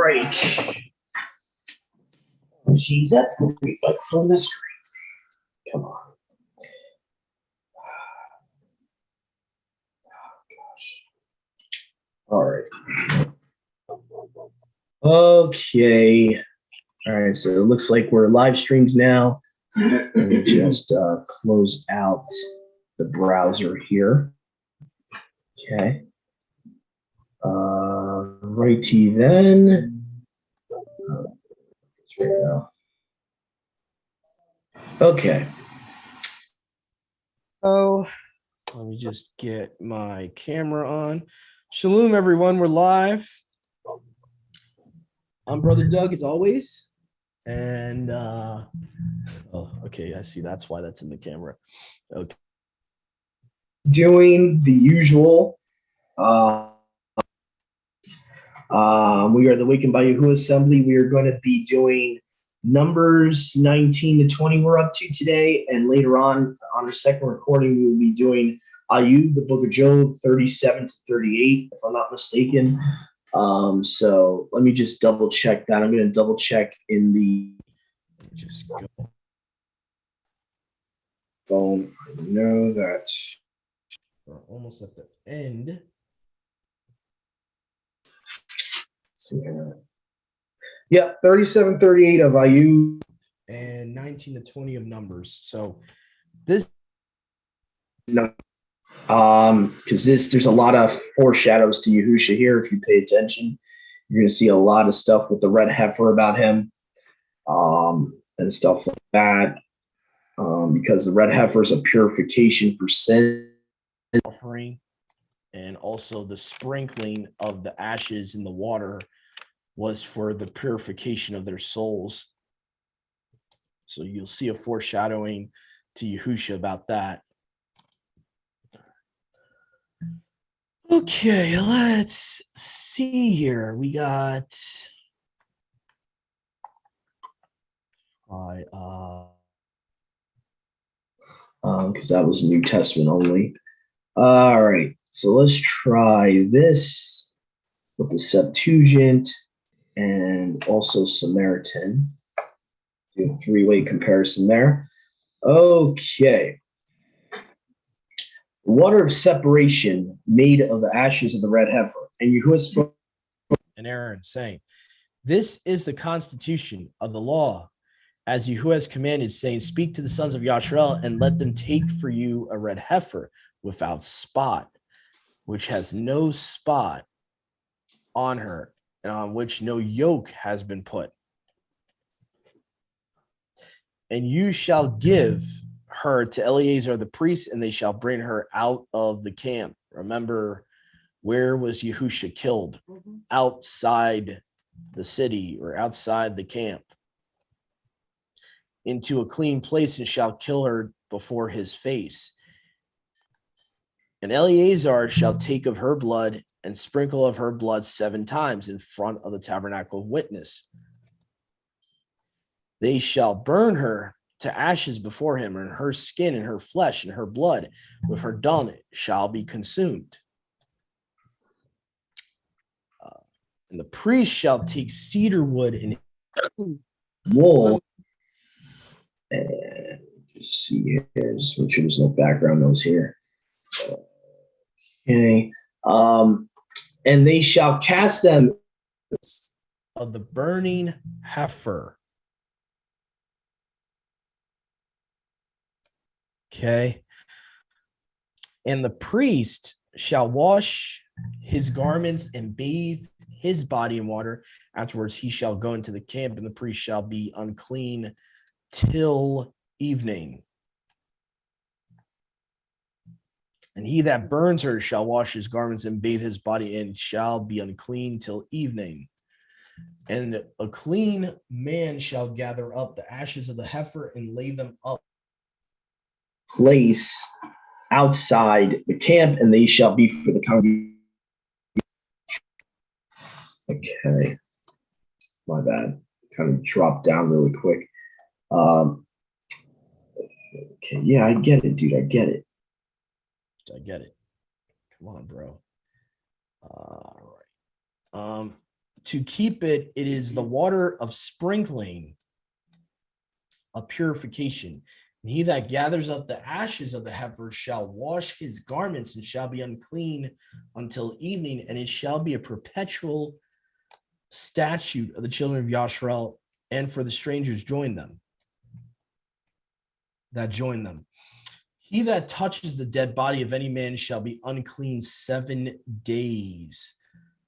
right. Jeez, that's going to be like from the screen. Come on. All right. Okay. All right. So it looks like we're live streamed now. Let me just close out the browser here. Okay. Righty then. There we go. Okay. Oh, let me just get my camera on. Shalom, everyone. We're live. I'm Brother Doug, as always. And, oh, okay. I see. That's why that's in the camera. Okay. Doing the usual. We are the Wakened by Yahuwah Assembly. We are going to be doing Numbers 19 to 20 we're up to today. And later on our second recording, we will be doing Ayub, the book of Job, 37 to 38, if I'm not mistaken. So let me just double check that. I'm going to double check in the just go phone. I know that we're almost at the end. Yeah, 37, 38 of Ayub and 19 to 20 of Numbers. So this, no, because there's a lot of foreshadows to Yahusha here. If you pay attention, you're going to see a lot of stuff with the red heifer about him, and stuff like that. Because the red heifer is a purification for sin offering, and also the sprinkling of the ashes in the water was for the purification of their souls. So you'll see a foreshadowing to Yahusha about that. Okay, let's see here. We got because that was New Testament only. All right, so let's try this with the Septuagint and also Samaritan. Do a three-way comparison there. Okay. Water of separation made of the ashes of the red heifer. And Yahuwah spoke and Aaron, saying, "This is the constitution of the law, as Yahuwah has commanded, saying, Speak to the sons of Yashrael, and let them take for you a red heifer without spot, which has no spot on her, and on which no yoke has been put. And you shall give her to Eleazar the priest, and they shall bring her out of the camp." Remember, where was Yahusha killed? Outside the city or outside the camp. "Into a clean place, and shall kill her before his face. And Eleazar shall take of her blood and sprinkle of her blood 7 times in front of the tabernacle of witness. They shall burn her to ashes before him, and her skin and her flesh and her blood with her dung shall be consumed. And the priest shall take cedar wood and wool." And just see here, just make sure there's no background noise here. Okay. And they shall cast them of the burning heifer. Okay. "And the priest shall wash his garments and bathe his body in water. Afterwards he shall go into the camp, and the priest shall be unclean till evening. And he that burns her shall wash his garments and bathe his body, and shall be unclean till evening. And a clean man shall gather up the ashes of the heifer and lay them up place outside the camp, and they shall be for the congregation." Okay, my bad. Kind of dropped down really quick. Okay, yeah, I get it, dude. I get it. Come on, bro. All right. to keep it, it is the water of sprinkling, of purification. And he that gathers up the ashes of the heifer shall wash his garments and shall be unclean until evening, and it shall be a perpetual statute of the children of Yashrael, and for the strangers join them. He that touches the dead body of any man shall be unclean 7 days.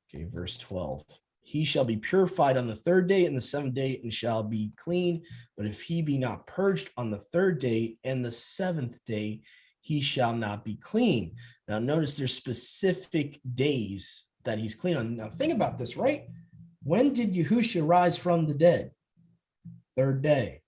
Okay, verse 12. He shall be purified on the 3rd day and the 7th day and shall be clean. But if he be not purged on the 3rd day and the 7th day, he shall not be clean. Now, notice there's specific days that he's clean on. Now, think about this, right? When did Yahushua rise from the dead? 3rd day.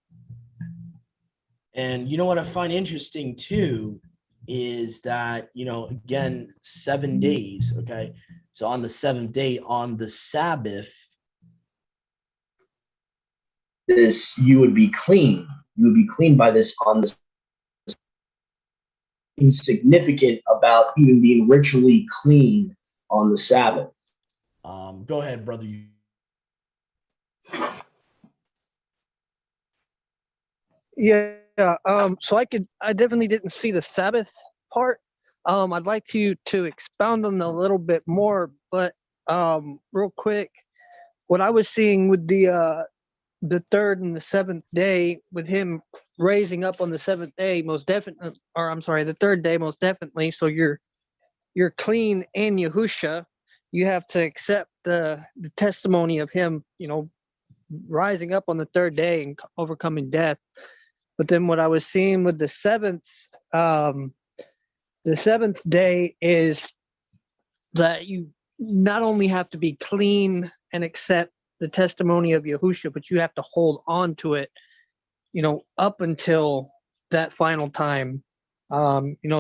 And you know what I find interesting too is that, again, 7 days, okay? So on the 7th day, on the Sabbath, this, you would be clean. You would be clean by this on the insignificant about even being ritually clean on the Sabbath. Go ahead, brother. Yeah. So I definitely didn't see the Sabbath part. I'd like you to expound on that a little bit more, but real quick, what I was seeing with the 3rd and the 7th day, with him raising up on the 7th day, most definitely, or I'm sorry, the 3rd day, most definitely. So you're clean in Yahusha. You have to accept the testimony of him, rising up on the 3rd day and overcoming death. But then what I was seeing with the 7th day is that you not only have to be clean and accept the testimony of Yahusha, but you have to hold on to it, up until that final time.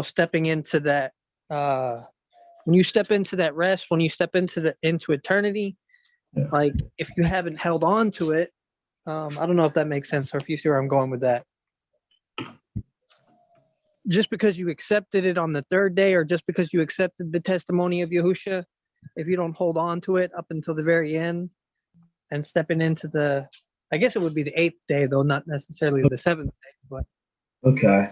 Stepping into that, when you step into that rest, when you step into eternity, Yeah. like if you haven't held on to it, I don't know if that makes sense or if you see where I'm going with that. Just because you accepted it on the 3rd day, or just because you accepted the testimony of Yahusha, if you don't hold on to it up until the very end and stepping into I guess it would be the 8th day, though, not necessarily the 7th day. But okay,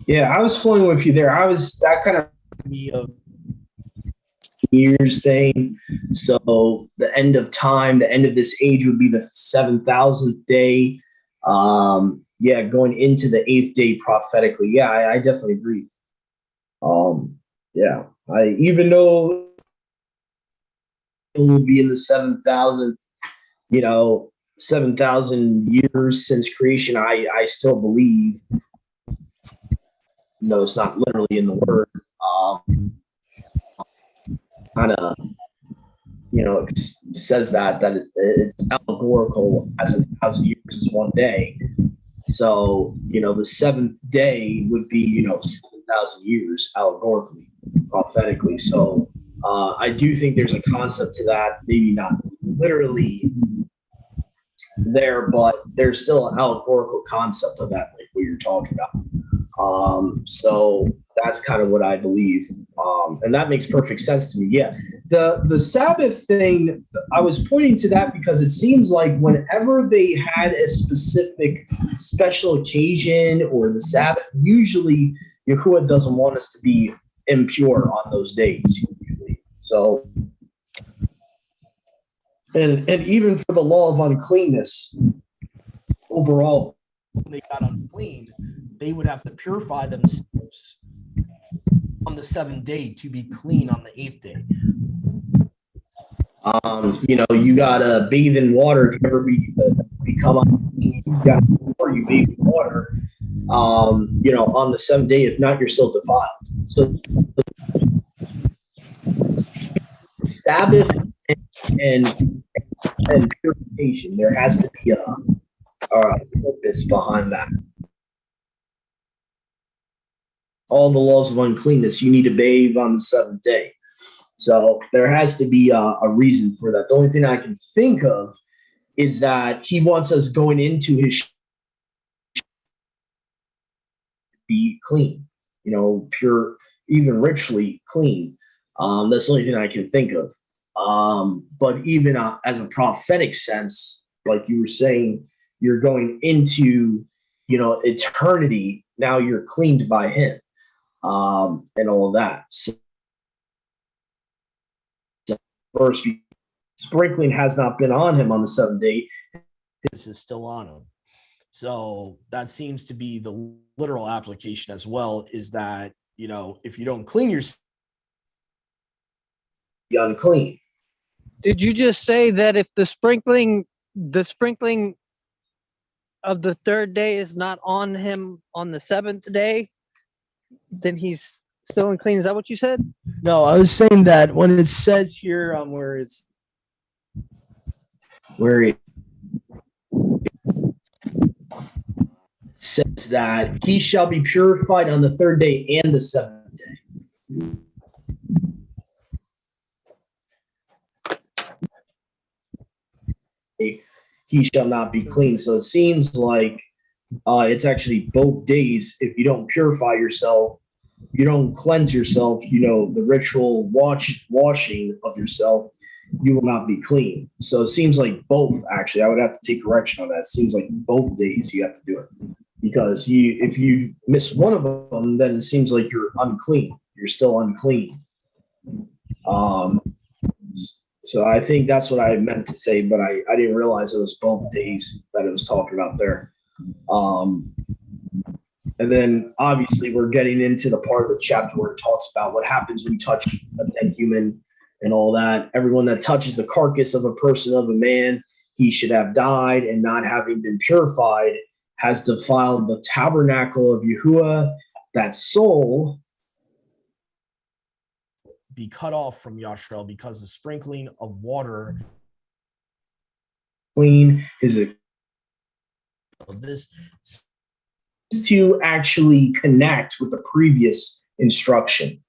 yeah, I was flowing with you there. That kind of me of years thing. So the end of time, the end of this age would be the 7,000th day. Going into the 8th day prophetically. Yeah, I definitely agree. I even though it will be in the 7,000th, 7,000 years since creation, I still believe. No, it's not literally in the word. Kind of, it says that it's allegorical, as 1,000 years is one day. So, the 7th day would be, 7,000 years allegorically, prophetically. So I do think there's a concept to that, maybe not literally there, but there's still an allegorical concept of that, like what you're talking about. So that's kind of what I believe. And that makes perfect sense to me. Yeah. The Sabbath thing, I was pointing to that because it seems like whenever they had a specific special occasion or the Sabbath, usually Yahuwah doesn't want us to be impure on those days. Usually. So, and even for the law of uncleanness, overall, when they got unclean, they would have to purify themselves on the 7th day to be clean on the 8th day. You gotta bathe in water. If you ever become unclean, you bathe in water. On the 7th day. If not, you're still defiled. So Sabbath and purification, there has to be a purpose behind that. All the laws of uncleanness, you need to bathe on the 7th day. So there has to be a reason for that. The only thing I can think of is that he wants us going into his be clean, pure, even richly clean. That's the only thing I can think of. But even as a prophetic sense, like you were saying, you're going into, eternity. Now you're cleaned by him, and all of that. So, verse, sprinkling has not been on him on the seventh day. This is still on him. So that seems to be the literal application as well, is that, if you don't clean yourself, you're unclean. Did you just say that if the sprinkling of the third day is not on him on the seventh day, then he's still unclean? Is that what you said? No, I was saying that when it says here, where it says that he shall be purified on the third day and the seventh day. He shall not be clean. So it seems like it's actually both days. If you don't purify yourself, you don't cleanse yourself, the ritual washing of yourself, you will not be clean. So it seems like both, actually. I would have to take correction on that. It seems like both days you have to do it. Because if you miss one of them, then it seems like you're unclean. You're still unclean. So I think that's what I meant to say, but I didn't realize it was both days that it was talking about there. And then obviously we're getting into the part of the chapter where it talks about what happens when you touch a dead human and all that. Everyone that touches the carcass of a person, of a man, he should have died, and not having been purified has defiled the tabernacle of Yahuwah. That soul be cut off from Yashrael, because the sprinkling of water clean is this to actually connect with the previous instruction.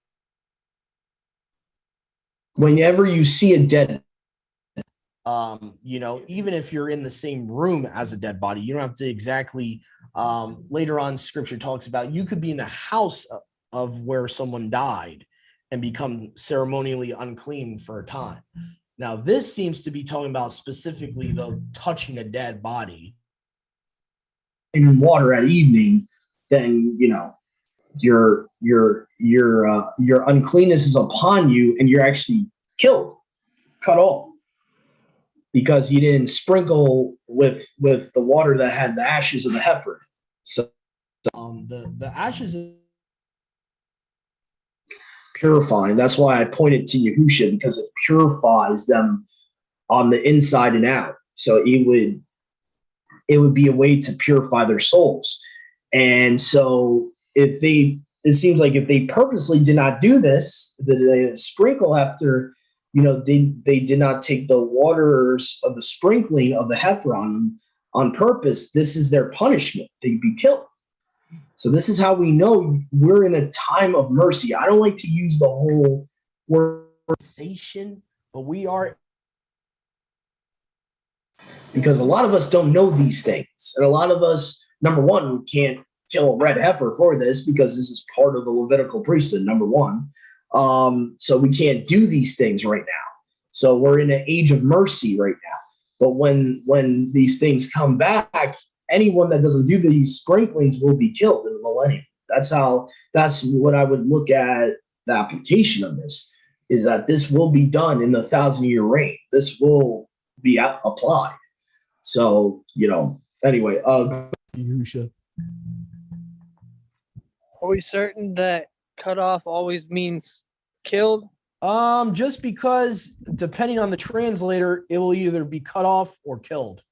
Whenever you see a dead, even if you're in the same room as a dead body, you don't have to exactly, later on scripture talks about, you could be in the house of where someone died and become ceremonially unclean for a time. Now, this seems to be talking about specifically the touching a dead body in water at evening. Then your uncleanness is upon you, and you're actually killed, cut off, because you didn't sprinkle with the water that had the ashes of the heifer. So the ashes of purifying. That's why I pointed to Yahusha, because it purifies them on the inside and out. So it would be a way to purify their souls. And so it seems like if they purposely did not do this, the sprinkle after, they did not take the waters of the sprinkling of the heifer on them on purpose, this is their punishment. They'd be killed. So this is how we know we're in a time of mercy. I don't like to use the whole word sensation, but we are, because a lot of us don't know these things. And a lot of us, number one, we can't kill a red heifer for this, because this is part of the Levitical priesthood, number one. So we can't do these things right now. So we're in an age of mercy right now. But when these things come back, anyone that doesn't do these sprinklings will be killed in the millennium. That's what I would look at the application of this, is that this will be done in the 1,000-year reign. This will be applied. So, anyway, Yahusha. Are we certain that cut off always means killed? Just because depending on the translator, it will either be cut off or killed.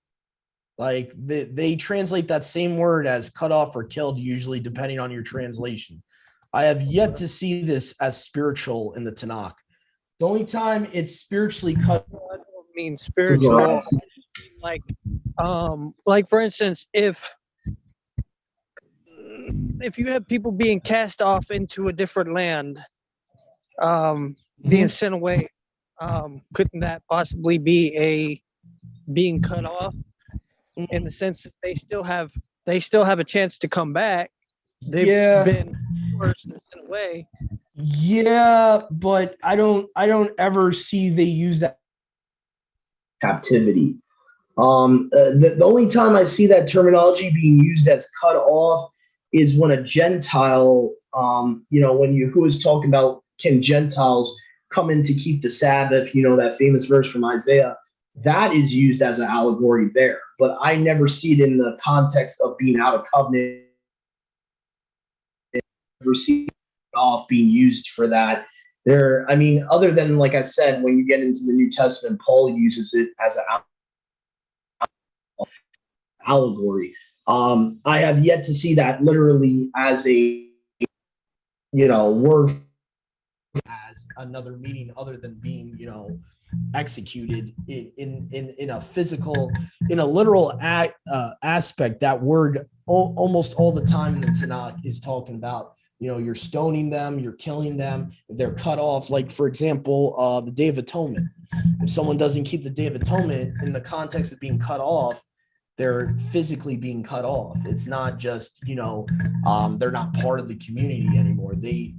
Like they translate that same word as cut off or killed, usually depending on your translation. I have yet to see this as spiritual in the Tanakh. The only time it's spiritually cut. I don't mean spiritual. Like for instance, if you have people being cast off into a different land, being sent away, couldn't that possibly be being cut off, in the sense that they still have a chance to come back? They've been course, in a way. Yeah, but I don't ever see they use that captivity. The only time I see that terminology being used as cut off is when a Gentile, when Yahuwah is talking about can Gentiles come in to keep the Sabbath, that famous verse from Isaiah, that is used as an allegory there. But I never see it in the context of being out of covenant. I never see it off being used for that. Other than, like I said, when you get into the New Testament, Paul uses it as an allegory. I have yet to see that literally as a word as another meaning other than being executed in a physical, in a literal aspect. That word almost all the time in the Tanakh is talking about you're stoning them, you're killing them if they're cut off. Like, for example, the Day of Atonement. If someone doesn't keep the Day of Atonement in the context of being cut off, they're physically being cut off. It's not just, they're not part of the community anymore. They,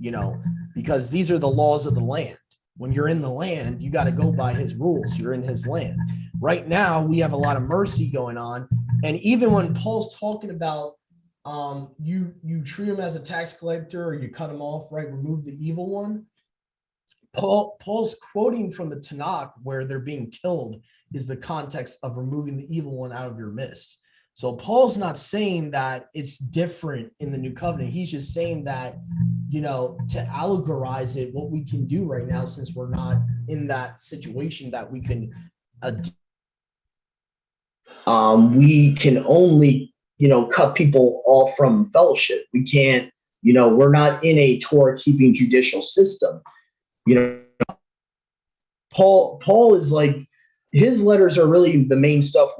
because these are the laws of the land. When you're in the land, you got to go by his rules. You're in his land. Right now, we have a lot of mercy going on. And even when Paul's talking about you treat him as a tax collector or you cut him off, right? Remove the evil one. Paul's quoting from the Tanakh where they're being killed is the context of removing the evil one out of your midst. So Paul's not saying that it's different in the new covenant. He's just saying that, to allegorize it, what we can do right now, since we're not in that situation that we can, we can only, cut people off from fellowship. We can't, we're not in a Torah keeping judicial system. Paul is like, his letters are really the main stuff,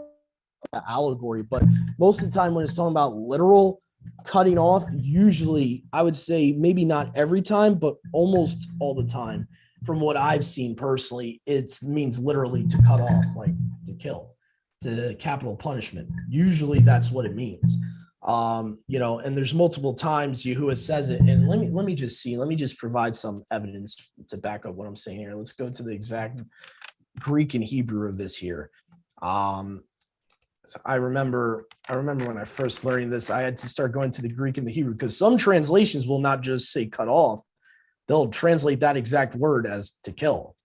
allegory, but most of the time when it's talking about literal cutting off, usually I would say maybe not every time, but almost all the time, from what I've seen personally, it means literally to cut off, like to kill, to capital punishment. Usually that's what it means. And there's multiple times Yahuwah says it. And let me just provide some evidence to back up what I'm saying here. Let's go to the exact Greek and Hebrew of this here. So I remember when I first learned this, I had to start going to the Greek and the Hebrew, because some translations will not just say cut off. They'll translate that exact word as to kill.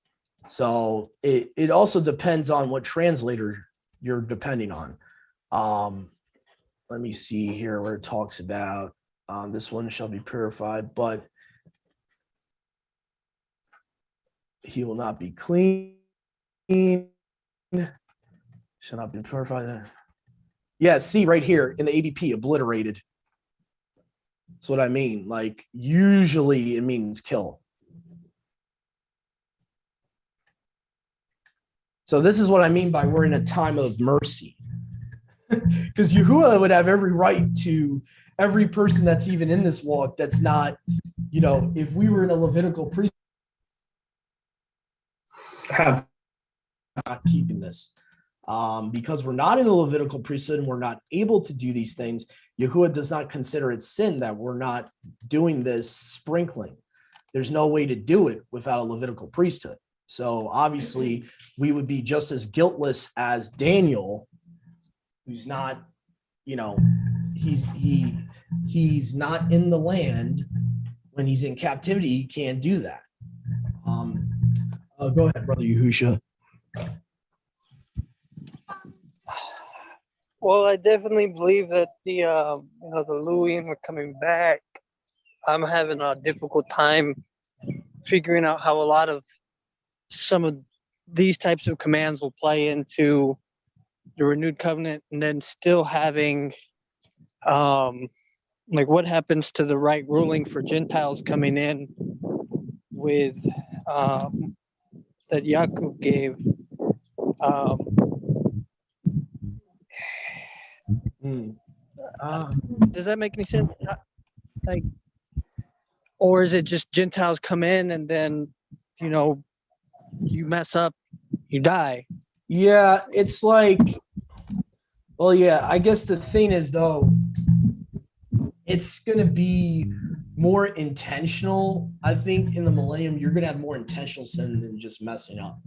So it also depends on what translator you're depending on. Let me see here where it talks about this one shall be purified, but he will not be clean. Shall not be purified. Yeah, see right here in the ABP, obliterated. That's what I mean. Like, usually it means kill. So this is what I mean by we're in a time of mercy. Because Yahuwah would have every right to every person that's even in this walk that's not, if we were in a Levitical priesthood, not keeping this. Because we're not in a Levitical priesthood and we're not able to do these things, Yahuwah does not consider it sin that we're not doing this sprinkling. There's no way to do it without a Levitical priesthood. So obviously we would be just as guiltless as Daniel, who's not, he's not in the land. When he's in captivity, he can't do that. Go ahead, Brother Yahusha. Well, I definitely believe that the Luwian were coming back. I'm having a difficult time figuring out how a lot of some of these types of commands will play into the renewed covenant, and then still having what happens to the right ruling for Gentiles coming in with that Yaakov gave. Does that make any sense? Like, or is it just Gentiles come in and then, you mess up, you die? Yeah, it's like, well, yeah, I guess the thing is, though, it's going to be more intentional. I think in the millennium, you're going to have more intentional sin than just messing up.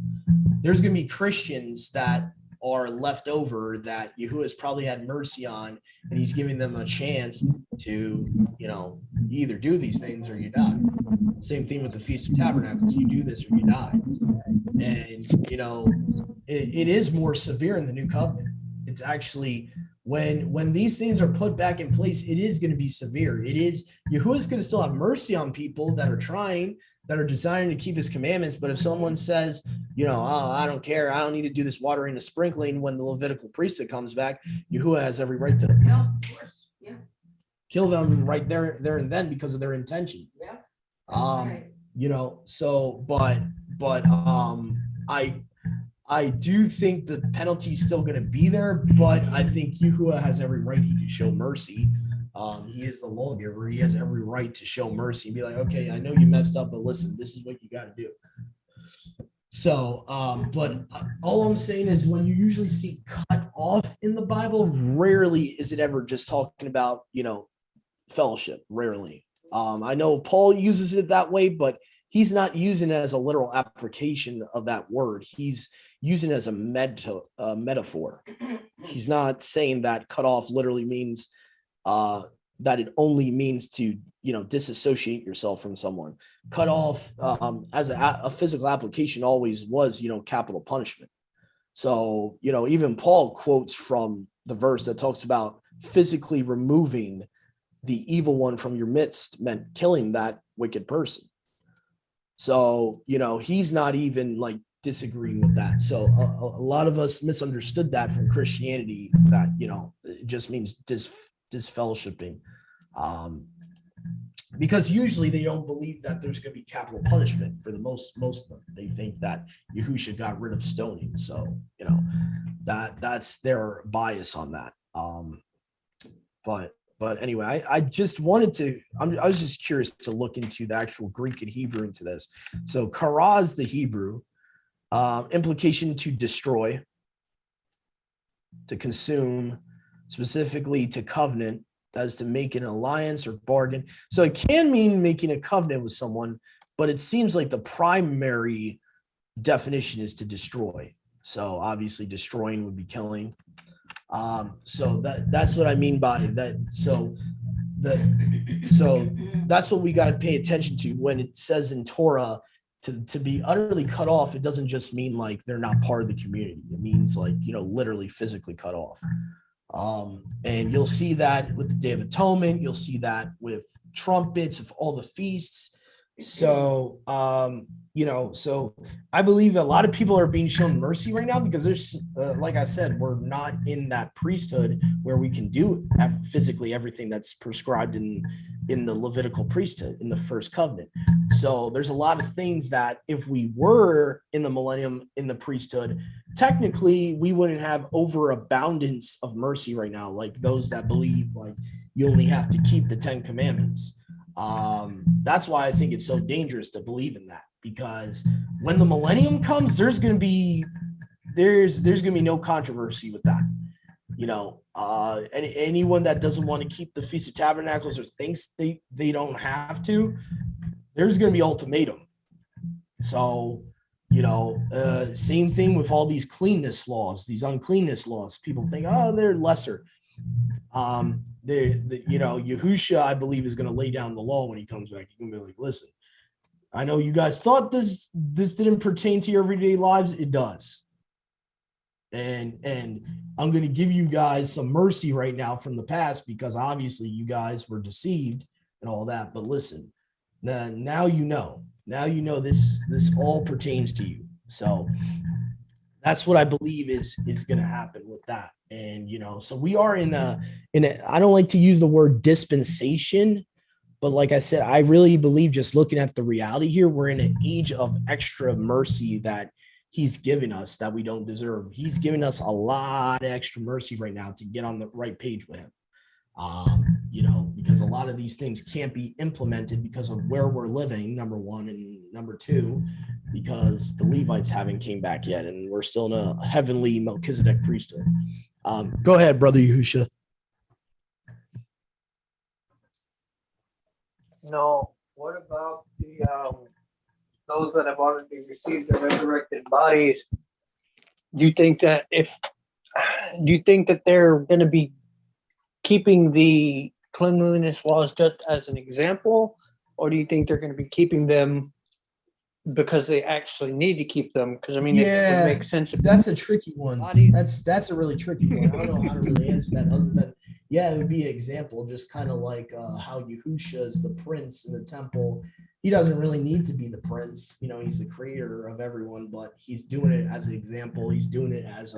There's going to be Christians that are left over that Yahuwah's probably had mercy on, and he's giving them a chance to, you either do these things or you die. Same thing with the Feast of Tabernacles. You do this or you die. And, it is more severe in the new covenant. It's actually when these things are put back in place, it is going to be severe. It is, Yahuwah's going to still have mercy on people that are trying, that are desiring to keep his commandments. But if someone says, oh, I don't care, I don't need to do this watering and sprinkling when the Levitical priesthood comes back, Yahuwah has every right to kill them right there and then because of their intention. Yeah. Right. So, but I do think the penalty is still going to be there, but I think Yahuwah has every right. He can show mercy. He is the lawgiver. He has every right to show mercy and be like, okay, I know you messed up, but listen, this is what you got to do. So, but all I'm saying is when you usually see cut off in the Bible, rarely is it ever just talking about, fellowship. Rarely. I know Paul uses it that way, but he's not using it as a literal application of that word. He's using it as a metaphor. He's not saying that cut off literally means that it only means to, disassociate yourself from someone. Cut off as a physical application always was, capital punishment. So, even Paul quotes from the verse that talks about physically removing the evil one from your midst meant killing that wicked person. So, he's not even like disagreeing with that. So a lot of us misunderstood that from Christianity, that, it just means disfellowshipping. Because usually they don't believe that there's going to be capital punishment for the most of them. They think that Yahusha got rid of stoning. So, that's their bias on that. But anyway, I just wanted to, I was just curious to look into the actual Greek and Hebrew into this. So kara is the Hebrew, implication to destroy, to consume, specifically to covenant, that is to make an alliance or bargain. So it can mean making a covenant with someone, but it seems like the primary definition is to destroy. So obviously destroying would be killing. So that's what I mean by that. So that's what we got to pay attention to when it says in Torah to be utterly cut off. It doesn't just mean like they're not part of the community. It means like, literally physically cut off. And you'll see that with the Day of Atonement. You'll see that with trumpets, of all the feasts. So, so I believe a lot of people are being shown mercy right now because there's, like I said, we're not in that priesthood where we can do physically everything that's prescribed in the Levitical priesthood in the first covenant. So there's a lot of things that if we were in the millennium in the priesthood, technically we wouldn't have overabundance of mercy right now, like those that believe like you only have to keep the 10 commandments. That's why I think it's so dangerous to believe in that, because when the millennium comes, there's going to be no controversy with that. Anyone that doesn't want to keep the Feast of Tabernacles or thinks they don't have to, there's going to be ultimatum. So, same thing with all these cleanness laws, these uncleanness laws. People think, oh, they're lesser. Yahusha, I believe, is going to lay down the law when he comes back. He's going to be like, listen, I know you guys thought this didn't pertain to your everyday lives. It does. And I'm going to give you guys some mercy right now from the past because obviously you guys were deceived and all that. But listen, now this all pertains to you. So that's what I believe is going to happen with that. And, so we are in a, I don't like to use the word dispensation, but like I said, I really believe just looking at the reality here, we're in an age of extra mercy that he's given us that we don't deserve. He's given us a lot of extra mercy right now to get on the right page with him. Because a lot of these things can't be implemented because of where we're living, number one, and number two, because the Levites haven't came back yet, and we're still in a heavenly Melchizedek priesthood. Go ahead, Brother Yahusha. No. What about the those that have already received the resurrected bodies? Do you think that if do you think that they're going to be keeping the cleanliness laws just as an example, or do you think they're going to be keeping them because they actually need to keep them? Because I mean, it would make sense. That's a tricky one. Body. That's a really tricky one. I don't know how to really answer that other than, yeah, it would be an example, just kind of like how Yahusha is the prince in the temple. He doesn't really need to be the prince. You know, he's the creator of everyone, but he's doing it as an example. He's doing it as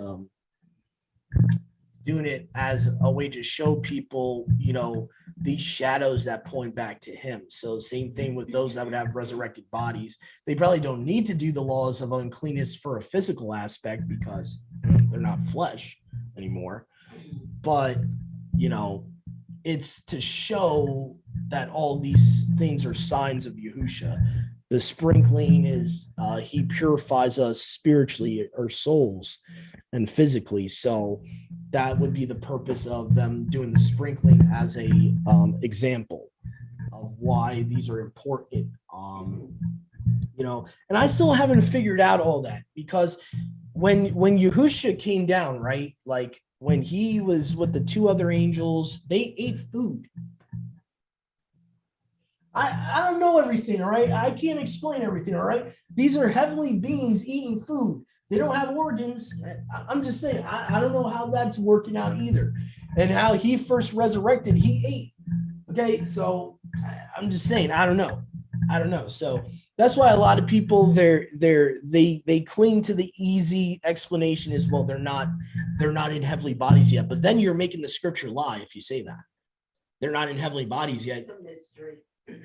a way to show people, you know, these shadows that point back to him. So same thing with those that would have resurrected bodies. They probably don't need to do the laws of uncleanness for a physical aspect because they're not flesh anymore. But, you know, it's to show that all these things are signs of Yahusha. The sprinkling is he purifies us spiritually, our souls, and physically. So that would be the purpose of them doing the sprinkling as a example of why these are important. You know, and I still haven't figured out all that, because when Yahusha came down, right, like when he was with the two other angels, they ate food. I don't know everything, all right? I can't explain everything, all right? These are heavenly beings eating food. They don't have organs. I'm just saying, I don't know how that's working out either. And how he first resurrected, he ate. Okay, so I'm just saying, I don't know. So that's why a lot of people they cling to the easy explanation is, well, they're not in heavenly bodies yet. But then you're making the scripture lie if you say that. They're not in heavenly bodies yet. It's a mystery.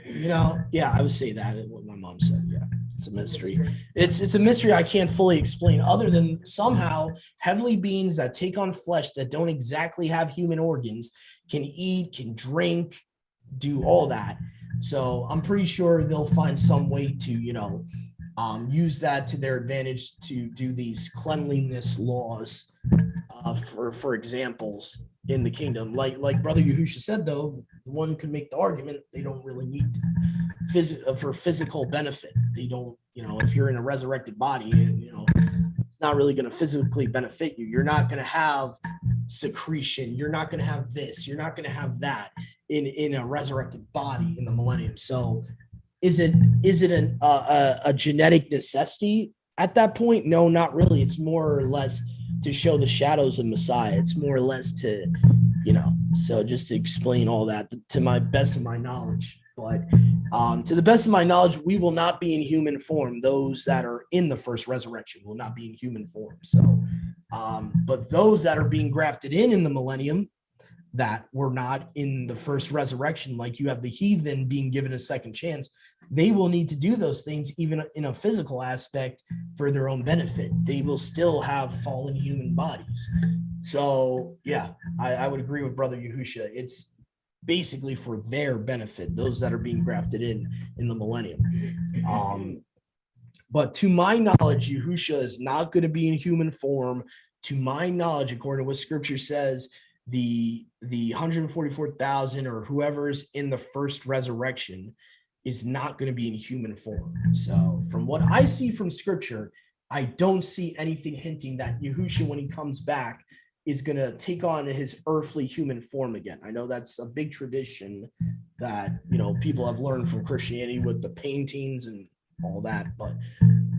You know, yeah, I would say that, what my mom said. Yeah, it's a mystery. It's a mystery I can't fully explain, other than somehow heavenly beings that take on flesh that don't exactly have human organs can eat, can drink, do all that. So I'm pretty sure they'll find some way to, you know, use that to their advantage to do these cleanliness laws for examples in the kingdom. Like Brother Yahusha said, though, one could make the argument they don't really need for physical benefit. They don't, you know, if you're in a resurrected body, you know, it's not really going to physically benefit you. You're not going to have secretion. You're not going to have this. You're not going to have that in a resurrected body in the millennium. So is it a genetic necessity at that point? No, not really. It's more or less to show the shadows of Messiah. It's more or less to, you know, so just to explain all that to my best of my knowledge. But to the best of my knowledge, we will not be in human form. Those that are in the first resurrection will not be in human form. So, but those that are being grafted in the millennium, that were not in the first resurrection, like you have the heathen being given a second chance, they will need to do those things even in a physical aspect for their own benefit. They will still have fallen human bodies. So yeah, I would agree with Brother Yahusha. It's basically for their benefit, those that are being grafted in the millennium. But to my knowledge, Yahusha is not going to be in human form. To my knowledge, according to what scripture says, the 144,000 or whoever's in the first resurrection is not going to be in human form. So from what I see from scripture, I don't see anything hinting that Yahusha, when he comes back, is going to take on his earthly human form again. I know that's a big tradition that, you know, people have learned from Christianity with the paintings and all that, but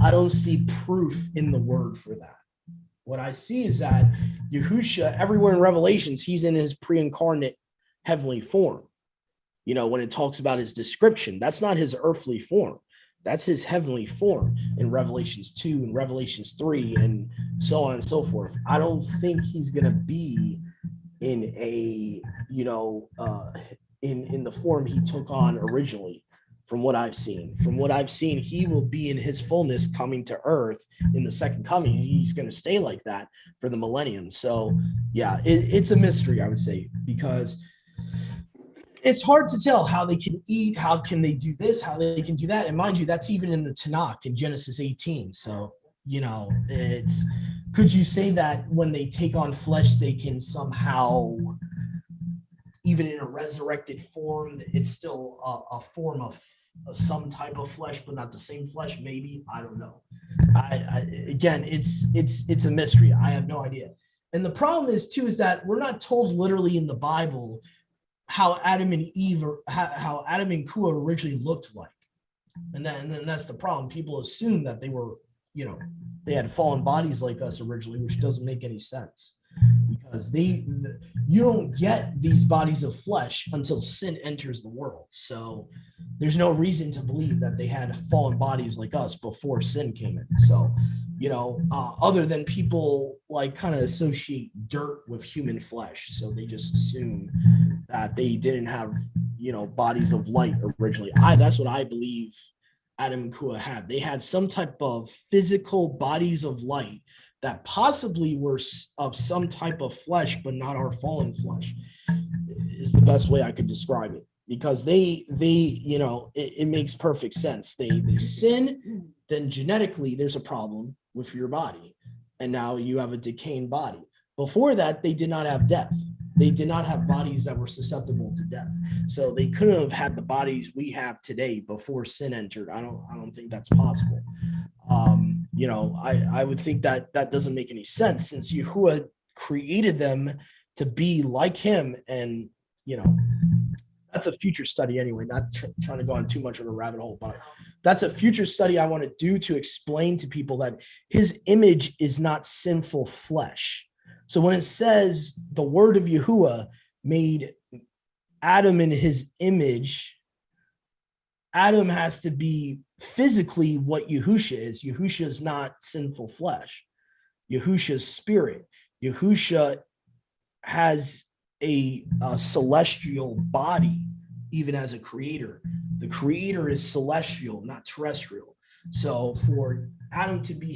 I don't see proof in the word for that. What I see is that Yahusha, everywhere in Revelations, he's in his pre-incarnate heavenly form. You know, when it talks about his description, that's not his earthly form. That's his heavenly form in Revelations 2 and Revelations 3 and so on and so forth. I don't think he's going to be in a, you know, in the form he took on originally. From what I've seen, he will be in his fullness coming to earth in the second coming. He's going to stay like that for the millennium. So yeah, it's a mystery, I would say, because it's hard to tell how they can eat, how can they do this, how they can do that. And mind you, that's even in the Tanakh in Genesis 18. So, you know, could you say that when they take on flesh, they can somehow even in a resurrected form, it's still a form of some type of flesh, but not the same flesh. Maybe, I don't know. Again, it's a mystery. I have no idea. And the problem is too is that we're not told literally in the Bible how Adam and Eve or how Adam and Kua originally looked like. And then that's the problem. People assume that they were, they had fallen bodies like us originally, which doesn't make any sense, because you don't get these bodies of flesh until sin enters the world. So there's no reason to believe that they had fallen bodies like us before sin came in. So, other than people like kind of associate dirt with human flesh. So they just assume that they didn't have, bodies of light originally. That's what I believe Adam and Kua had. They had some type of physical bodies of light that possibly were of some type of flesh, but not our fallen flesh, is the best way I could describe it. Because it makes perfect sense. They sin, then genetically there's a problem with your body, and now you have a decaying body. Before that, they did not have death. They did not have bodies that were susceptible to death. So they couldn't have had the bodies we have today before sin entered. I don't think that's possible. I would think that doesn't make any sense, since Yahuwah created them to be like him. And, that's a future study anyway, not trying to go on too much of a rabbit hole, but that's a future study I want to do to explain to people that his image is not sinful flesh. So when it says the word of Yahuwah made Adam in his image, Adam has to be physically what Yahusha is. Yahusha is not sinful flesh. Yahusha's spirit. Yahusha has a celestial body, even as a creator. The creator is celestial, not terrestrial. So for Adam to be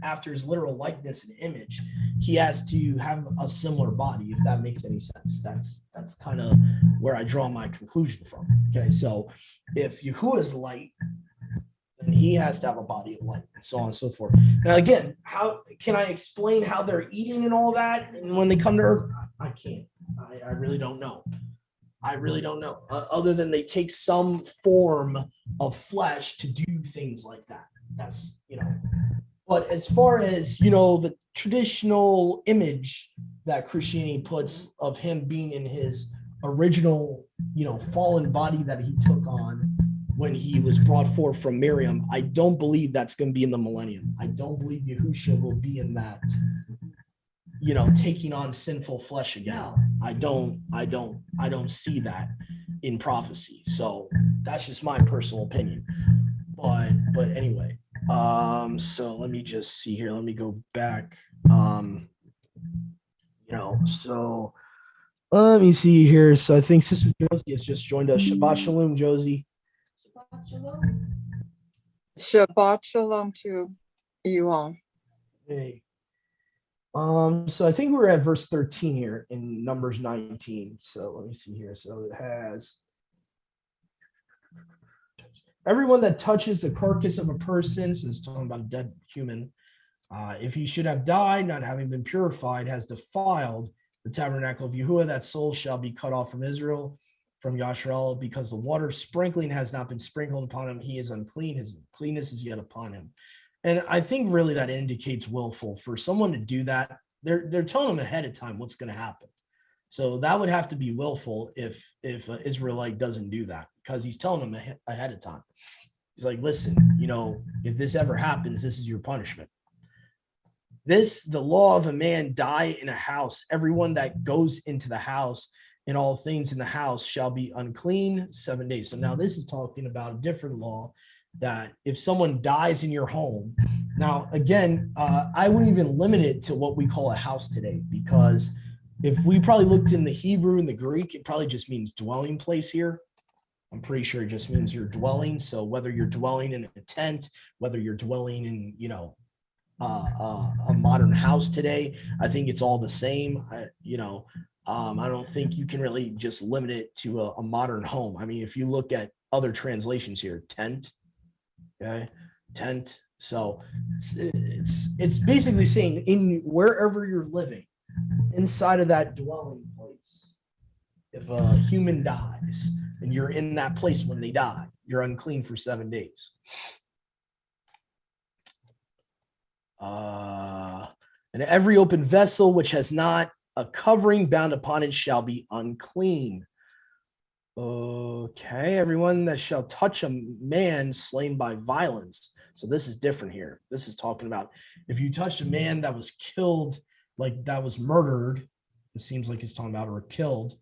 after his literal likeness and image, he has to have a similar body, if that makes any sense. That's kind of where I draw my conclusion from. Okay, so if Yahuwah is light, then he has to have a body of light, and so on and so forth. Now, again, how can I explain how they're eating and all that, and when they come to Earth? I can't. I really don't know. Other than they take some form of flesh to do things like that. That's, But as far as, the traditional image that Christianity puts of him being in his original, fallen body that he took on when he was brought forth from Miriam, I don't believe that's going to be in the millennium. I don't believe Yahushua will be in that, taking on sinful flesh again. No. I don't see that in prophecy. So that's just my personal opinion. But anyway, so let me just see here. Let me go back. So let me see here. So I think Sister Josie has just joined us. Shabbat Shalom, Josie. Shabbat Shalom. Shabbat Shalom to you all. Hey. So I think we're at verse 13 here in Numbers 19. So let me see here. So it has everyone that touches the carcass of a person, so it's talking about a dead human, if he should have died, not having been purified, has defiled the tabernacle of Yahuwah, that soul shall be cut off from Israel, from Yashrael, because the water of sprinkling has not been sprinkled upon him. He is unclean. His cleanness is yet upon him. And I think really that indicates willful. For someone to do that, they're telling them ahead of time what's going to happen. So that would have to be willful if an Israelite doesn't do that, because he's telling them ahead of time. He's like, listen, if this ever happens, this is your punishment. The law of a man die in a house. Everyone that goes into the house and all things in the house shall be unclean 7 days. So now this is talking about a different law, that if someone dies in your home, now again, I wouldn't even limit it to what we call a house today, because if we probably looked in the Hebrew and the Greek, it probably just means dwelling place here. I'm pretty sure it just means you're dwelling. So whether you're dwelling in a tent, whether you're dwelling in, a modern house today, I think it's all the same. I don't think you can really just limit it to a modern home. I mean, if you look at other translations here, tent, okay, tent. So it's basically saying in wherever you're living, inside of that dwelling place, If a human dies and you're in that place when they die, you're unclean for 7 days. And every open vessel which has not a covering bound upon it shall be unclean. Okay, everyone that shall touch a man slain by violence. So this is different here. This is talking about if you touched a man that was killed, like that was murdered, it seems like it's talking about, or killed,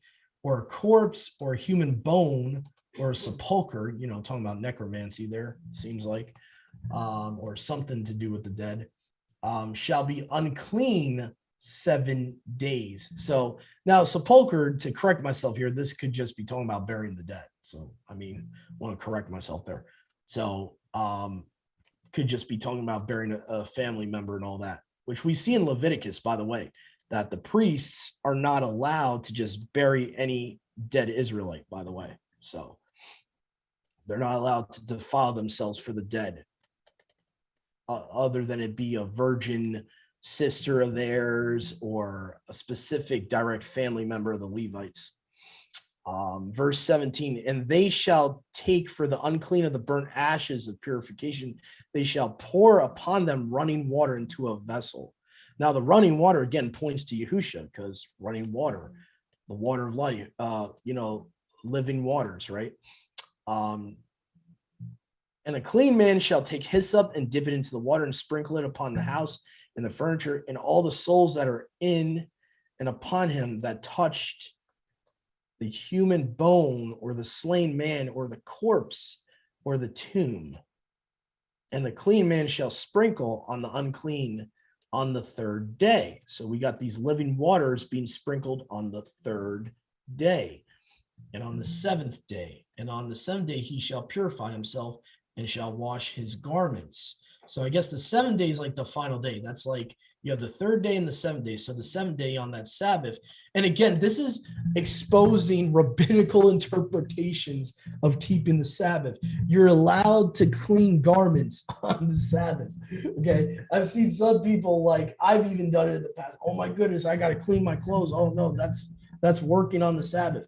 or a corpse, or a human bone, or a sepulcher, talking about necromancy there, it seems like, or something to do with the dead, shall be unclean 7 days. So now sepulcher, to correct myself here, this could just be talking about burying the dead. So, I want to correct myself there. So, could just be talking about burying a family member and all that, which we see in Leviticus, by the way, that the priests are not allowed to just bury any dead Israelite, by the way. So they're not allowed to defile themselves for the dead, other than it be a virgin sister of theirs or a specific direct family member of the Levites. Verse 17, and they shall take for the unclean of the burnt ashes of purification, they shall pour upon them running water into a vessel. Now the running water again points to Yahusha, because running water, the water of life, living waters, right? And a clean man shall take hyssop and dip it into the water and sprinkle it upon the house and the furniture and all the souls that are in and upon him that touched the human bone or the slain man or the corpse or the tomb. And the clean man shall sprinkle on the unclean on the third day. So we got these living waters being sprinkled on the third day and on the seventh day. And on the seventh day he shall purify himself and shall wash his garments. So I guess the 7 days like the final day. That's like you have the third day and the 7th day. So the 7th day on that Sabbath. And again, this is exposing rabbinical interpretations of keeping the Sabbath. You're allowed to clean garments on the Sabbath. Okay. I've seen some people, like I've even done it in the past. Oh my goodness, I got to clean my clothes. Oh no, that's working on the Sabbath.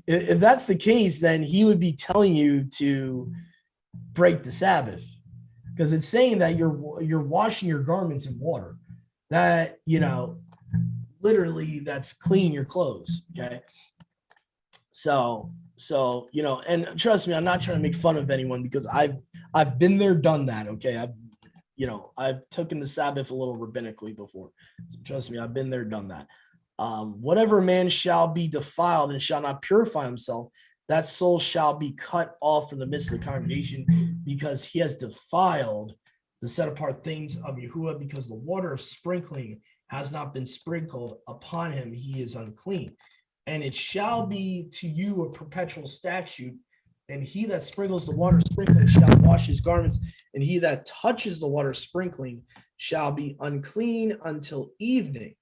If that's the case, then he would be telling you to break the Sabbath, because it's saying that you're washing your garments in water, that literally that's cleaning your clothes. Okay, so and trust me, I'm not trying to make fun of anyone, because I've been there, done that. Okay, I've taken the Sabbath a little rabbinically before, so trust me, I've been there, done that. Whatever man shall be defiled and shall not purify himself, that soul shall be cut off from the midst of the congregation, because he has defiled the set apart things of Yahuwah, because the water of sprinkling has not been sprinkled upon him, he is unclean. And it shall be to you a perpetual statute, and he that sprinkles the water sprinkling shall wash his garments, and he that touches the water sprinkling shall be unclean until evening.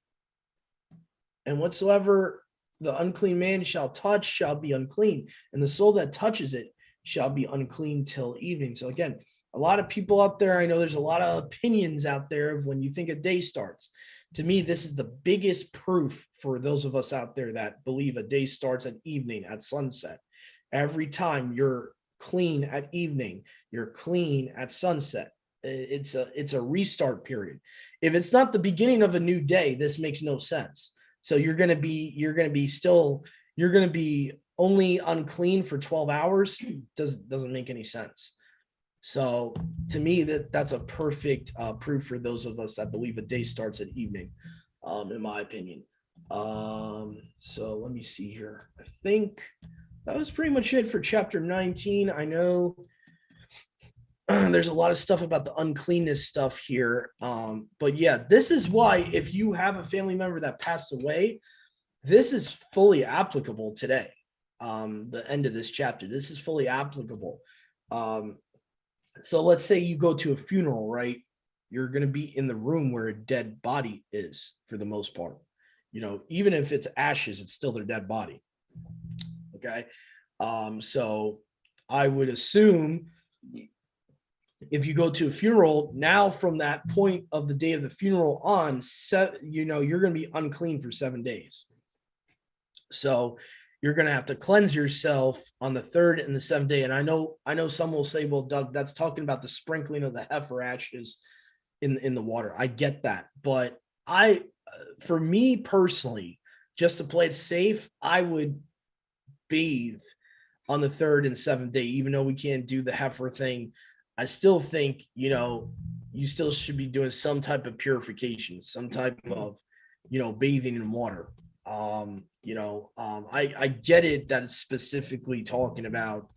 And whatsoever the unclean man shall touch shall be unclean, and the soul that touches it shall be unclean till evening. So again, a lot of people out there, I know there's a lot of opinions out there of when you think a day starts. To me, this is the biggest proof for those of us out there that believe a day starts at evening, at sunset. Every time you're clean at evening, you're clean at sunset. It's a restart period. If it's not the beginning of a new day, this makes no sense. So you're going to be only unclean for 12 hours. Doesn't make any sense. So to me, that's a perfect proof for those of us that believe a day starts at evening, in my opinion. So let me see here. I think that was pretty much it for chapter 19. I know there's a lot of stuff about the uncleanness stuff here. But yeah, this is why if you have a family member that passed away, this is fully applicable today. The end of this chapter, this is fully applicable. So let's say you go to a funeral, right? You're going to be in the room where a dead body is for the most part. Even if it's ashes, it's still their dead body. Okay. So I would assume if you go to a funeral, now from that point of the day of the funeral on, you're going to be unclean for 7 days. So you're going to have to cleanse yourself on the 3rd and the 7th day. And I know some will say, well, Doug, that's talking about the sprinkling of the heifer ashes in the water. I get that. But for me personally, just to play it safe, I would bathe on the 3rd and 7th day, even though we can't do the heifer thing. I still think, you still should be doing some type of purification, some type of, bathing in water. I get it that it's specifically talking about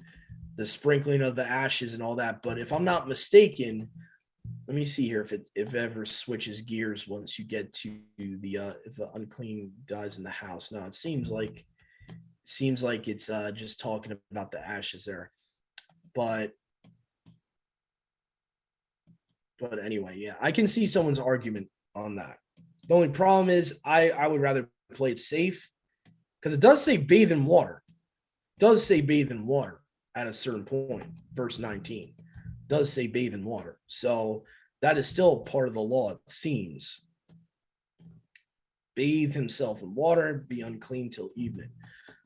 the sprinkling of the ashes and all that, but if I'm not mistaken, let me see here if it ever switches gears once you get to the if the unclean dies in the house. No, it seems like it's just talking about the ashes there, but anyway, yeah, I can see someone's argument on that. The only problem is I would rather play it safe, because it does say bathe in water. It does say bathe in water at a certain point. Verse 19 it does say bathe in water. So that is still part of the law, it seems. Bathe himself in water and be unclean till evening.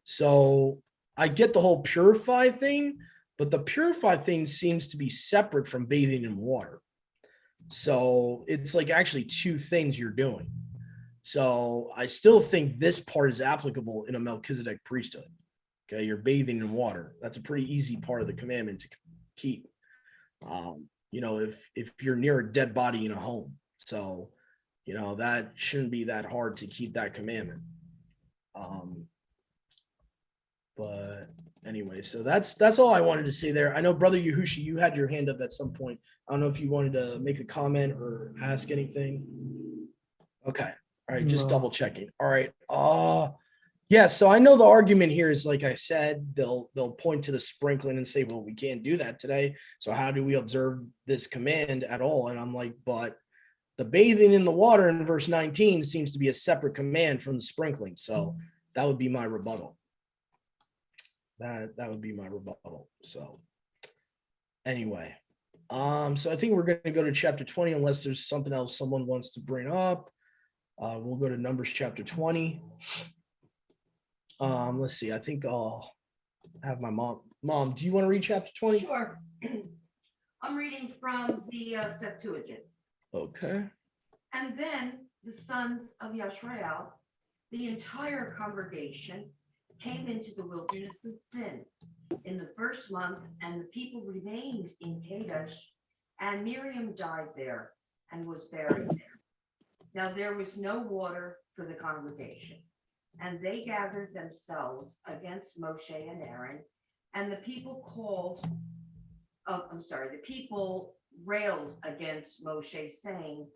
So I get the whole purify thing, but the purify thing seems to be separate from bathing in water. So it's like actually two things you're doing. So I still think this part is applicable in a Melchizedek priesthood. Okay, you're bathing in water. That's a pretty easy part of the commandment to keep. If you're near a dead body in a home, so that shouldn't be that hard to keep that commandment. But anyway, so that's all I wanted to say there. I know, Brother Yahushi, you had your hand up at some point. I don't know if you wanted to make a comment or ask anything. Okay. All right, just double checking. All right. Yeah, so I know the argument here is, like I said, they'll point to the sprinkling and say, well, we can't do that today. So how do we observe this command at all? And I'm like, but the bathing in the water in verse 19 seems to be a separate command from the sprinkling. So that would be my rebuttal. That would be my rebuttal. So anyway, so I think we're going to go to chapter 20, unless there's something else someone wants to bring up. We'll go to Numbers chapter 20. Let's see. I think I'll have my mom. Mom, do you want to read chapter 20? Sure. I'm reading from the Septuagint. Okay. And then the sons of Yashrael, the entire congregation, came into the wilderness of Sin in the first month, and the people remained in Kadesh, and Miriam died there and was buried there. Now there was no water for the congregation, and they gathered themselves against Moshe and Aaron, and the people railed against Moshe, saying,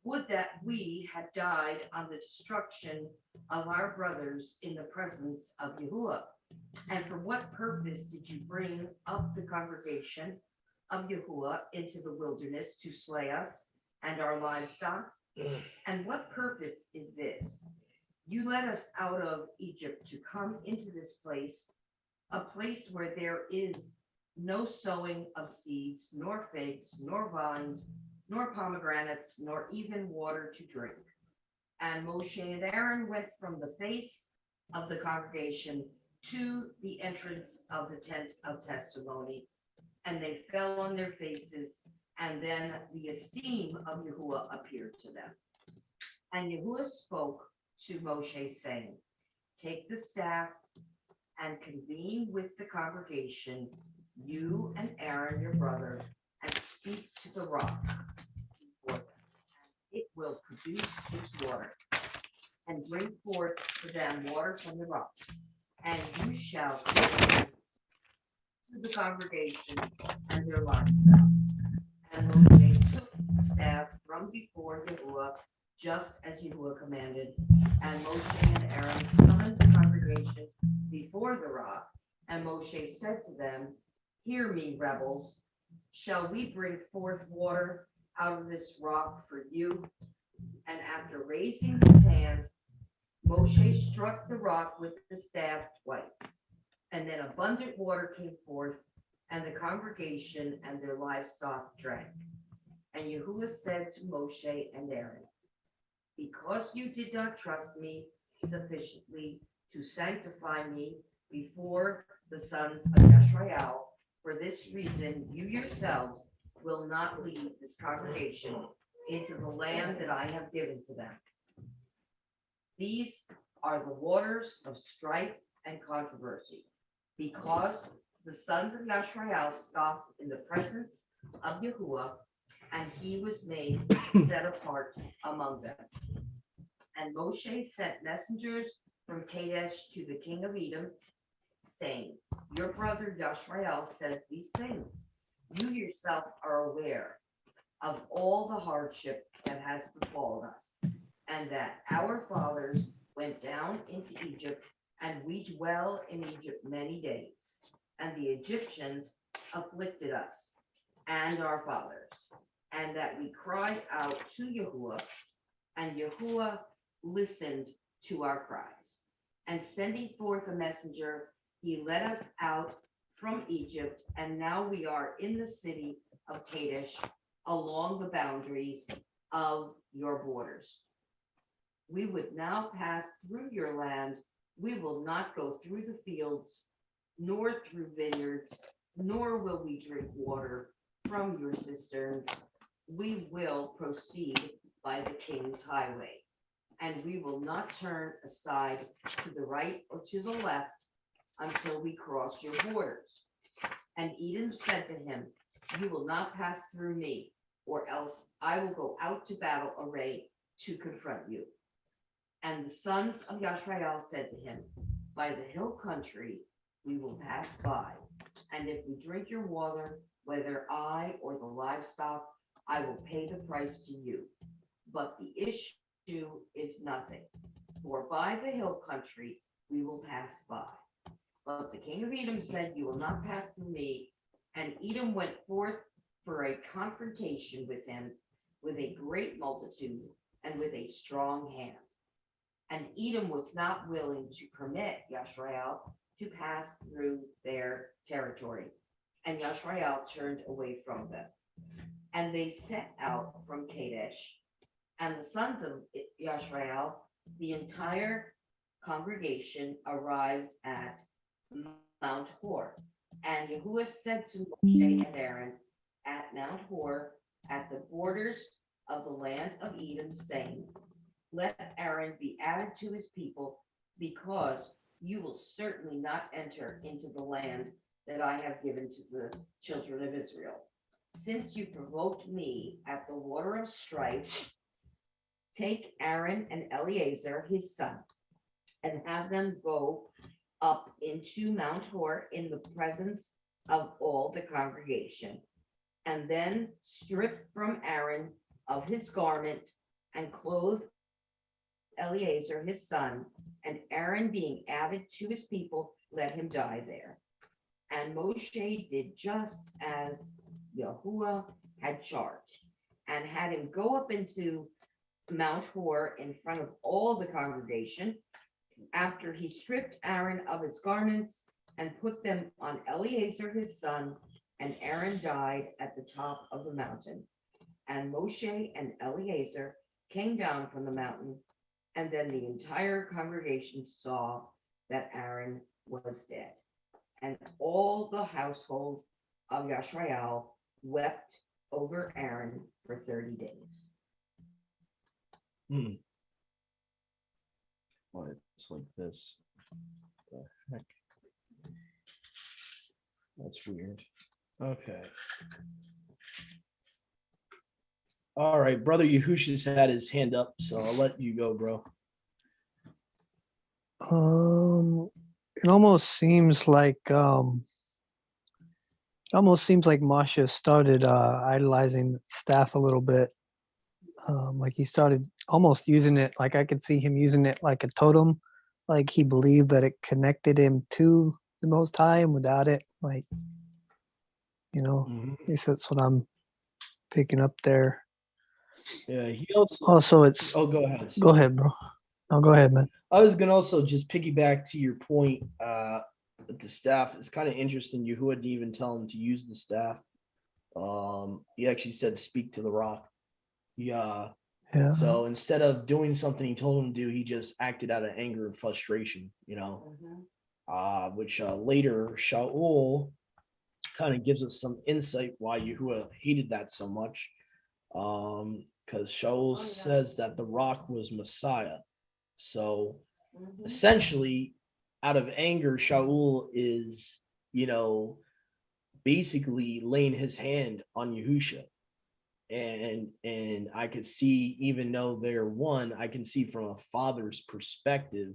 would that we had died on the destruction of our brothers in the presence of Yahuwah. And for what purpose did you bring up the congregation of Yahuwah into the wilderness to slay us and our livestock? And what purpose is this? You led us out of Egypt to come into this place, a place where there is no sowing of seeds, nor figs, nor vines, nor pomegranates, nor even water to drink. And Moshe and Aaron went from the face of the congregation to the entrance of the tent of testimony, and they fell on their faces, and then the esteem of Yahuwah appeared to them. And Yahuwah spoke to Moshe, saying, take the staff and convene with the congregation, you and Aaron your brother, and speak to the rock before them. It will produce its water, and bring forth for them water from the rock. And you shall give to the congregation and their livestock. And Moshe took the staff from before Yahuwah, just as Yahuwah commanded. And Moshe and Aaron summoned the congregation before the rock. And Moshe said to them, hear me, rebels. Shall we bring forth water out of this rock for you? And after raising his hand, Moshe struck the rock with the staff twice. And then abundant water came forth, and the congregation and their livestock drank. And Yahuwah said to Moshe and Aaron, because you did not trust me sufficiently to sanctify me before the sons of Yashrael. For this reason, you yourselves will not lead this congregation into the land that I have given to them. These are the waters of strife and controversy, because the sons of Yashrael stopped in the presence of Yahuwah, and he was made set apart among them. And Moshe sent messengers from Kadesh to the king of Edom, saying, your brother Yashrael says these things. You yourself are aware of all the hardship that has befallen us, and that our fathers went down into Egypt, and we dwell in Egypt many days. And the Egyptians afflicted us and our fathers, and that we cried out to Yahuwah, and Yahuwah listened to our cries. And sending forth a messenger, he led us out from Egypt, and now we are in the city of Kadesh, along the boundaries of your borders. We would now pass through your land. We will not go through the fields, nor through vineyards, nor will we drink water from your cisterns. We will proceed by the king's highway, and we will not turn aside to the right or to the left until we cross your borders. And Edom said to him, you will not pass through me, or else I will go out to battle array to confront you. And the sons of Yashrael said to him, by the hill country we will pass by, and if we drink your water, whether I or the livestock, I will pay the price to you. But the issue is nothing, for by the hill country we will pass by. But the king of Edom said, you will not pass through me. And Edom went forth for a confrontation with him with a great multitude and with a strong hand. And Edom was not willing to permit Yashrael to pass through their territory. And Yashrael turned away from them. And they set out from Kadesh. And the sons of Yashrael, the entire congregation, arrived at Mount Hor. And Yahuwah said to Moshe and Aaron at Mount Hor, at the borders of the land of Edom, saying, let Aaron be added to his people, because you will certainly not enter into the land that I have given to the children of Israel. Since you provoked me at the water of strife, take Aaron and Eleazar his son, and have them go up into Mount Hor in the presence of all the congregation, and then strip from Aaron of his garment, and clothe Eleazar his son, and Aaron being added to his people, let him die there. And Moshe did just as Yahuwah had charged, and had him go up into Mount Hor in front of all the congregation, after he stripped Aaron of his garments and put them on Eleazar his son, and Aaron died at the top of the mountain. And Moshe and Eleazar came down from the mountain, and then the entire congregation saw that Aaron was dead. And all the household of Yashrael wept over Aaron for 30 days. Well, it's like this. What the heck? That's weird. Okay. All right, brother Yahusha's had his hand up, so I'll let you go, bro. It almost seems like Masha started idolizing the staff a little bit. Like he started almost using it, like I could see him using it like a totem, like he believed that it connected him to the Most High, and without it, like, at least that's what I'm picking up there. Yeah, he Also, it's oh, go ahead. Go ahead, bro. No, go ahead, man. I was gonna also just piggyback to your point with the staff. It's kind of interesting. Yahuwah didn't even tell him to use the staff. He actually said, "Speak to the rock." Yeah, Yeah. So instead of doing something he told him to do, he just acted out of anger and frustration, which later Shaul kind of gives us some insight why Yahuwah hated that so much. Because Shaul says that the rock was Messiah. So essentially, out of anger, Shaul is, basically laying his hand on Yahusha. And I could see, even though they're one, I can see from a father's perspective,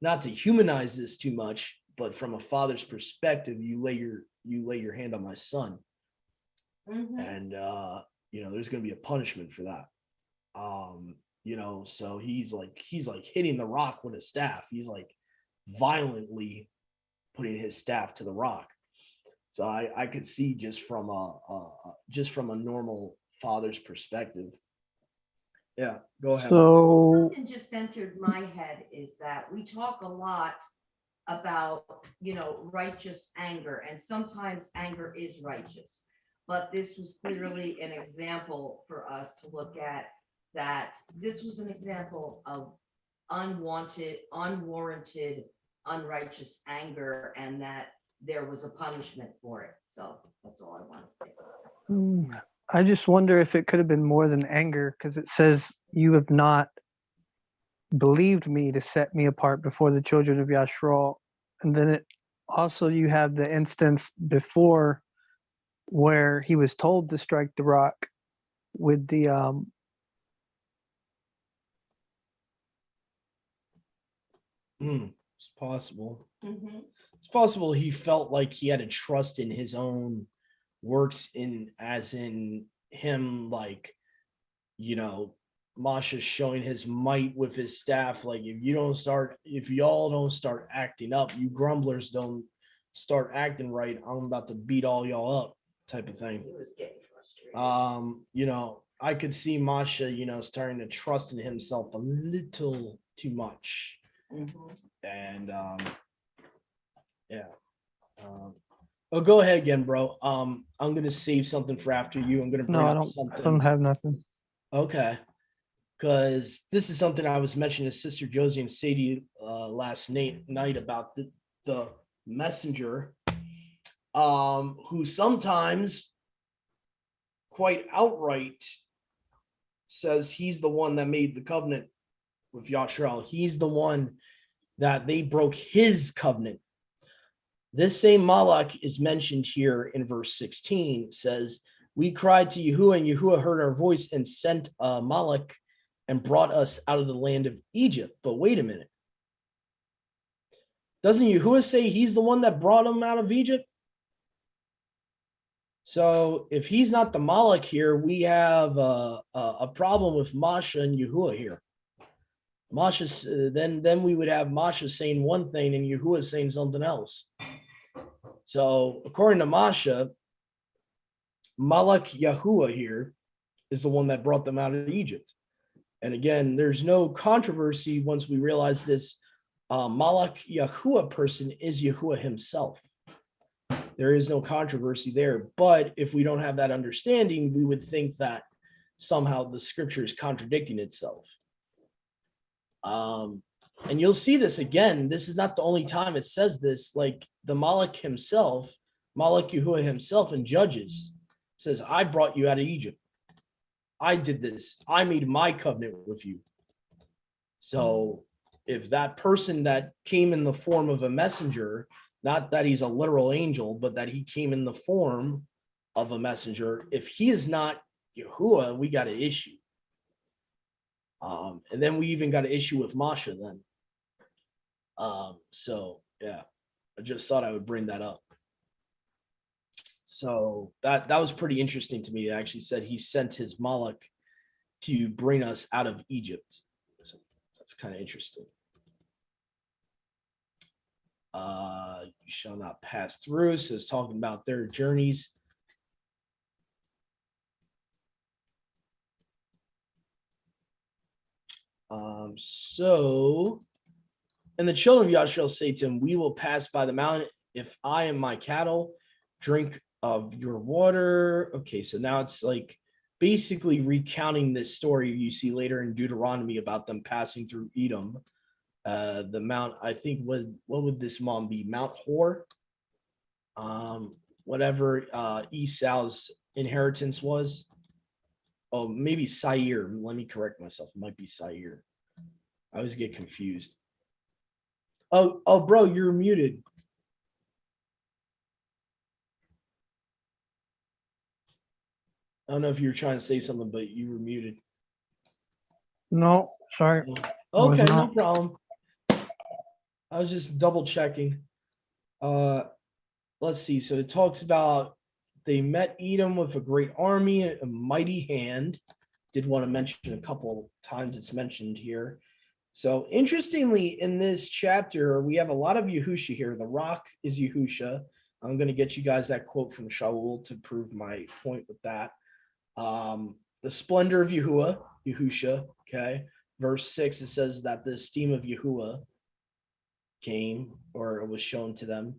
not to humanize this too much, but from a father's perspective, you lay your hand on my son. And there's going to be a punishment for that. So he's like hitting the rock with a staff. He's like violently putting his staff to the rock. So I could see just from a normal father's perspective. Yeah, go ahead. So Something just entered my head is that we talk a lot about, righteous anger, and sometimes anger is righteous. But this was clearly an example for us to look at, that this was an example of unwanted, unwarranted, unrighteous anger, and that there was a punishment for it. So that's all I want to say. I just wonder if it could have been more than anger, because it says, you have not believed me to set me apart before the children of Yashral. And then it also, you have the instance before where he was told to strike the rock with the it's possible. It's possible he felt like he had to trust in his own works, as in him, like, Masha showing his might with his staff. Like, if y'all don't start acting up, you grumblers don't start acting right, I'm about to beat all y'all up, type of thing. He was getting frustrated. I could see Masha, starting to trust in himself a little too much. And go ahead again, bro. I'm gonna save something for after you. I'm gonna bring up something. I don't have nothing. Okay, because this is something I was mentioning to Sister Josie and Sadie last night about the messenger, who sometimes quite outright says he's the one that made the covenant with Yashral. He's the one that they broke his covenant. This same Malach is mentioned here in verse 16. Says, we cried to Yahuwah, and Yahuwah heard our voice and sent Malach and brought us out of the land of Egypt. But wait a minute. Doesn't Yahuwah say he's the one that brought him out of Egypt? So if he's not the Malach here, we have a problem with Masha and Yahuwah here. Masha, then we would have Masha saying one thing and Yahuwah saying something else. So according to Masha, Malach Yahuwah here is the one that brought them out of Egypt. And again, there's no controversy once we realize this. Malach Yahuwah person is Yahuwah himself. There is no controversy there. But if we don't have that understanding, we would think that somehow the scripture is contradicting itself. And you'll see this again. This is not the only time it says this. Like the Malach himself, Malach Yahuwah himself in Judges says, I brought you out of Egypt. I did this. I made my covenant with you. So if that person that came in the form of a messenger, not that he's a literal angel, but that he came in the form of a messenger, if he is not Yahuwah, we got an issue. And then we even got an issue with Masha then. So yeah, I just thought I would bring that up. So that was pretty interesting to me. It actually said he sent his Malach to bring us out of Egypt. So that's kind of interesting. You shall not pass through. So it's talking about their journeys. And the children of Yashral say to him, we will pass by the mountain if I and my cattle drink of your water. Okay, so now it's like basically recounting this story you see later in Deuteronomy about them passing through Edom. The Mount, I think, what would this mom be? Mount Hor? Whatever Esau's inheritance was. Oh, maybe Seir. Let me correct myself. It might be Seir. I always get confused. Oh, bro, you're muted. I don't know if you were trying to say something, but you were muted. No, sorry. Okay, no not. problem. I was just double checking. Let's see. So it talks about they met Edom with a great army, a mighty hand. Did want to mention a couple times it's mentioned here. So interestingly, in this chapter, we have a lot of Yahusha here. The rock is Yahusha. I'm going to get you guys that quote from Shaul to prove my point with that. The splendor of Yahusha, okay. Verse 6, it says that the esteem of Yahuwah came, or it was shown to them.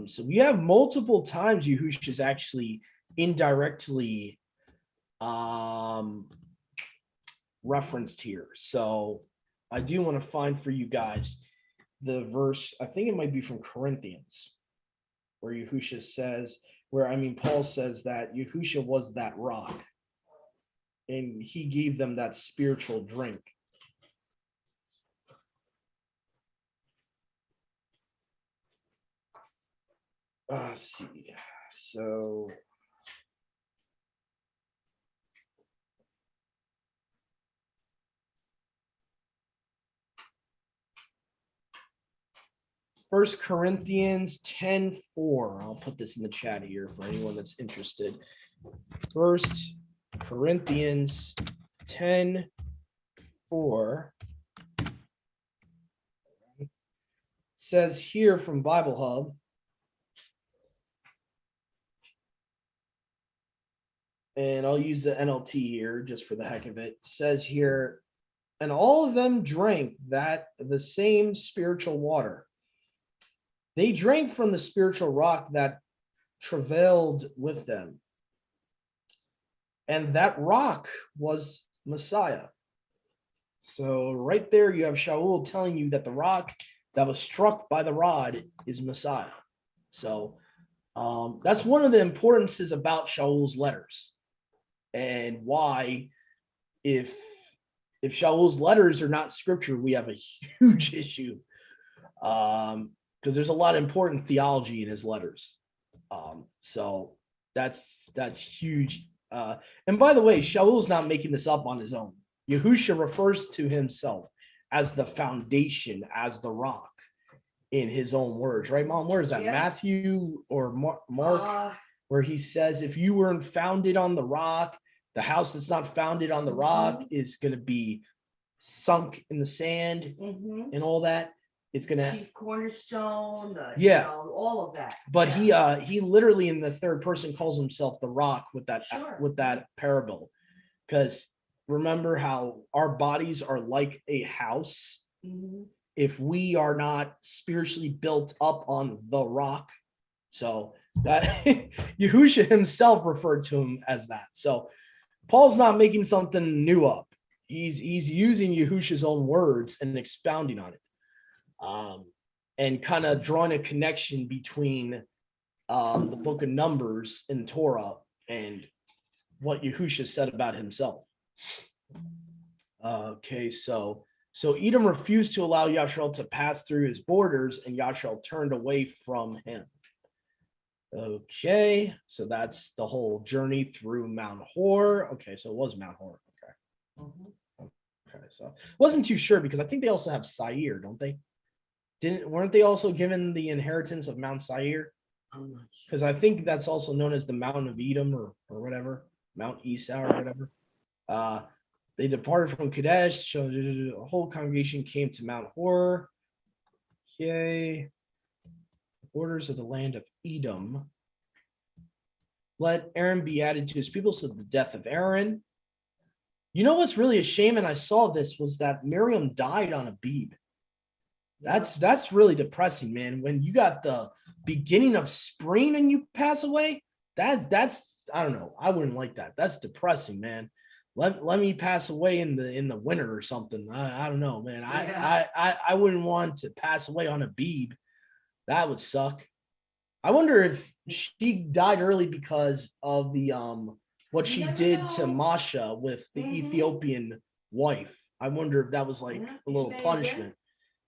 So we have multiple times Yahusha is actually indirectly referenced here. So I do want to find for you guys the verse, I think it might be from Corinthians, where Yahusha says, Paul says that Yahusha was that rock, and he gave them that spiritual drink. Let's see. So First Corinthians 10:4. I'll put this in the chat here for anyone that's interested. First Corinthians 10:4 says here from Bible Hub, and I'll use the NLT here just for the heck of it. It says here, and all of them drank the same spiritual water. They drank from the spiritual rock that travailed with them. And that rock was Messiah. So right there, you have Shaul telling you that the rock that was struck by the rod is Messiah. So that's one of the importances about Shaul's letters, and why, if Shaul's letters are not scripture, we have a huge issue, because there's a lot of important theology in his letters. So that's huge. And by the way, Shaul's not making this up on his own. Yahusha refers to himself as the foundation, as the rock, in his own words, right, Mom? Where is that? Yeah. Matthew or Mark, where he says, if you weren't founded on the rock, the house that's not founded on the rock is going to be sunk in the sand, and all that. It's going to chief cornerstone, all of that. But he literally in the third person calls himself the rock with that parable, because remember how our bodies are like a house. If we are not spiritually built up on the rock. So that Yahusha himself referred to him as that. So Paul's not making something new up. He's using Yahusha's own words and expounding on it, and kind of drawing a connection between the book of Numbers in Torah and what Yahusha said about himself. Okay, so Edom refused to allow Yashrael to pass through his borders, and Yashrael turned away from him. Okay, so that's the whole journey through Mount Hor. Okay, so it was Mount Hor. Okay. Okay, so wasn't too sure, because I think they also have Seir, don't they? Weren't they also given the inheritance of Mount Seir? Because I think that's also known as the Mountain of Edom, or whatever, Mount Esau or whatever. They departed from Kadesh, so the whole congregation came to Mount Hor. Okay. The borders of the land of Edom. Let Aaron be added to his people, so the death of Aaron. You know what's really a shame, and I saw this, was that Miriam died on Abib. That's really depressing, man. When you got the beginning of spring and you pass away, that's I don't know. I wouldn't like that. That's depressing, man. Let me pass away in the winter or something. I don't know, man. Yeah. I wouldn't want to pass away on a beeb. That would suck. I wonder if she died early because of the what You she never did to know. Masha with the Mhm. Ethiopian wife. I wonder if that was like Yeah, a little maybe. punishment